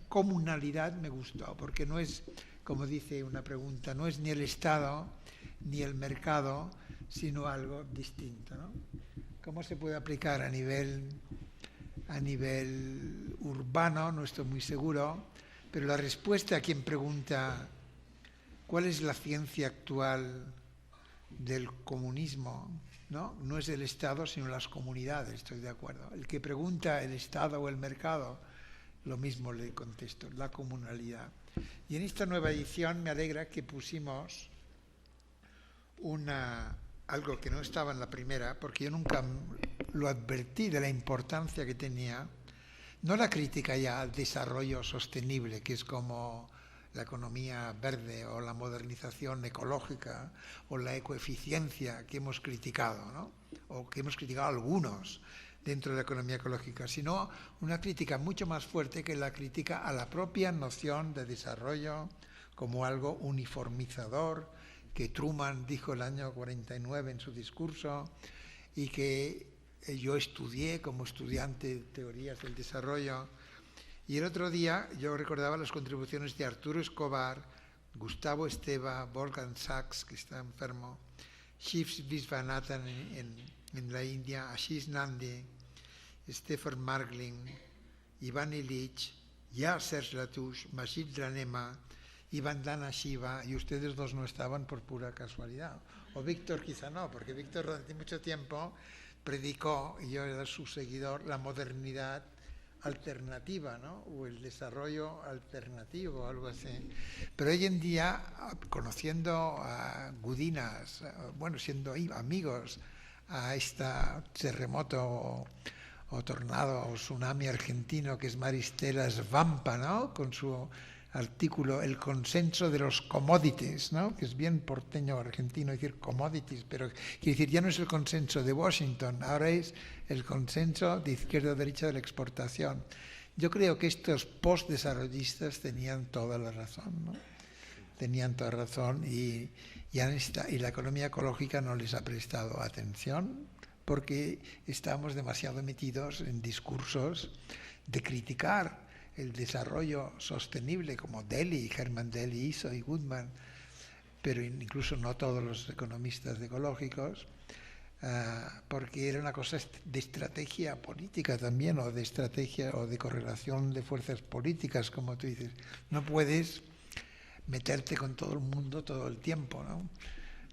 comunalidad me gustó, porque no es, como dice una pregunta, no es ni el Estado ni el mercado, sino algo distinto, ¿no? ¿Cómo se puede aplicar a nivel urbano? No estoy muy seguro, pero la respuesta a quien pregunta ¿cuál es la ciencia actual del comunismo? No es el Estado, sino las comunidades, estoy de acuerdo. El que pregunta el Estado o el mercado, lo mismo le contesto, la comunalidad. Y en esta nueva edición me alegra que pusimos algo que no estaba en la primera, porque yo nunca lo advertí de la importancia que tenía, no la crítica ya al desarrollo sostenible, que es como la economía verde o la modernización ecológica o la ecoeficiencia que hemos criticado, ¿no? O que hemos criticado algunos dentro de la economía ecológica, sino una crítica mucho más fuerte, que la crítica a la propia noción de desarrollo como algo uniformizador, que Truman dijo el año 49 en su discurso, y que yo estudié como estudiante de teorías del desarrollo. Y el otro día yo recordaba las contribuciones de Arturo Escobar Gustavo Esteva, Wolfgang Sachs, que está enfermo, Shiv Visvanathan en la India, Ashish Nande, Stefan Margling, Ivan Illich, Yasser Latouche, Majid Ranema y Vandana Shiva, y ustedes dos no estaban por pura casualidad. O Víctor quizá no, porque Víctor durante mucho tiempo predicó, y yo era su seguidor, la modernidad alternativa, ¿no? O el desarrollo alternativo, algo así. Pero hoy en día, conociendo a Gudinas, bueno, siendo amigos a este terremoto o tornado o tsunami argentino que es Maristela Svampa, ¿no? Con su artículo El consenso de los commodities, ¿no? Que es bien porteño argentino decir commodities, pero quiere decir ya no es el consenso de Washington, ahora es el consenso de izquierda a derecha de la exportación. Yo creo que estos postdesarrollistas tenían toda la razón, ¿no? Tenían toda razón y la economía ecológica no les ha prestado atención porque estamos demasiado metidos en discursos de criticar el desarrollo sostenible como Daly, Herman Daly hizo y Goodman, pero incluso no todos los economistas ecológicos, porque era una cosa de estrategia política también, o de estrategia o de correlación de fuerzas políticas, como tú dices. No puedes meterte con todo el mundo todo el tiempo, ¿no?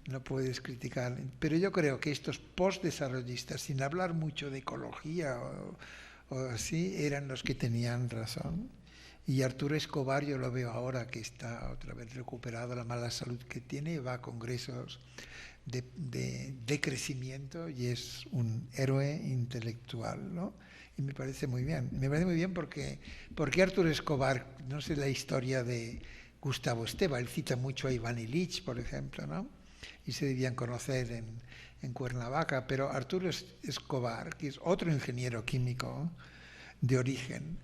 No puedes criticar. Pero yo creo que estos postdesarrollistas, sin hablar mucho de ecología o así, eran los que tenían razón. Y Arturo Escobar, yo lo veo ahora que está otra vez recuperado la mala salud que tiene, va a congresos de crecimiento y es un héroe intelectual, ¿no? Y me parece muy bien. Me parece muy bien porque Arturo Escobar, no sé la historia de Gustavo Esteva, él cita mucho a Ivan Illich, por ejemplo, ¿no? Y se debían conocer en Cuernavaca, pero Arturo Escobar, que es otro ingeniero químico de origen,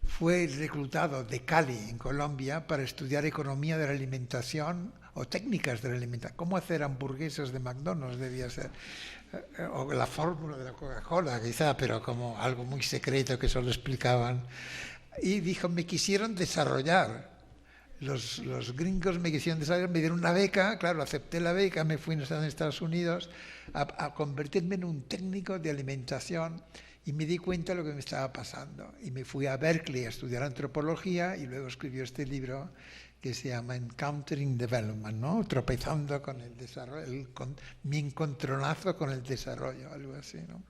fue reclutado de Cali, en Colombia, para estudiar economía de la alimentación o técnicas de la alimentación. Cómo hacer hamburguesas de McDonald's debía ser, o la fórmula de la Coca-Cola quizá, pero como algo muy secreto que solo explicaban. Y dijo, me quisieron desarrollar. Los gringos me quisieron desarrollar, me dieron una beca, claro, acepté la beca, me fui a Estados Unidos a convertirme en un técnico de alimentación y me di cuenta de lo que me estaba pasando. Y me fui a Berkeley a estudiar antropología y luego escribió este libro que se llama Encountering Development, ¿no? Tropezando con el desarrollo, mi encontronazo con el desarrollo, algo así, ¿no?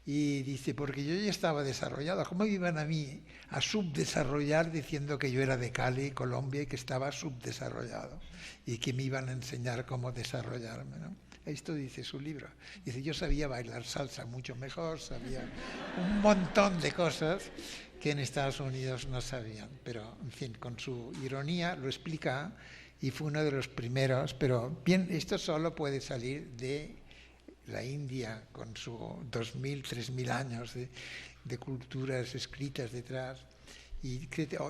Y dice, porque yo ya estaba desarrollado, ¿cómo me iban a mí a subdesarrollar diciendo que yo era de Cali, Colombia, y que estaba subdesarrollado? Y que me iban a enseñar cómo desarrollarme, ¿no? Esto dice su libro. Dice, yo sabía bailar salsa mucho mejor, sabía un montón de cosas que en Estados Unidos no sabían. Pero, en fin, con su ironía lo explica y fue uno de los primeros. Pero bien, esto solo puede salir de la India con su 2.000, 3.000 años de culturas escritas detrás y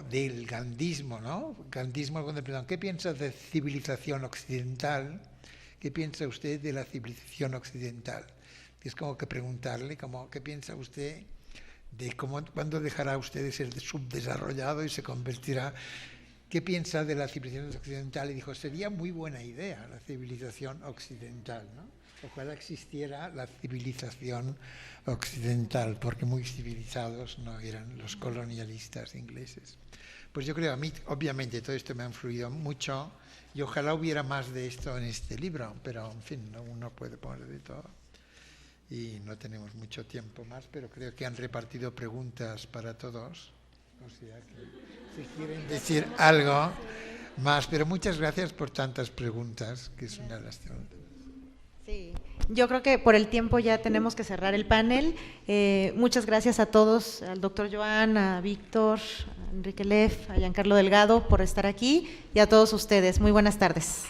del gandhismo, ¿no? Gandhismo, cuando le preguntan, ¿qué piensa de civilización occidental? ¿Qué piensa usted de la civilización occidental? Es como que preguntarle, ¿qué piensa usted de cuándo dejará usted de ser subdesarrollado y se convertirá? ¿Qué piensa de la civilización occidental? Y dijo, sería muy buena idea la civilización occidental, ¿no? Ojalá existiera la civilización occidental, porque muy civilizados no eran los colonialistas ingleses. Pues yo creo, a mí obviamente todo esto me ha influido mucho y ojalá hubiera más de esto en este libro, pero en fin, uno puede poner de todo. Y no tenemos mucho tiempo más, pero creo que han repartido preguntas para todos. O sea que si quieren decir algo más, pero muchas gracias por tantas preguntas, que es una lástima.
Sí, yo creo que por el tiempo ya tenemos que cerrar el panel. Muchas gracias a todos, al doctor Joan, a Víctor, a Enrique Leff, a Giancarlo Delgado por estar aquí y a todos ustedes. Muy buenas tardes.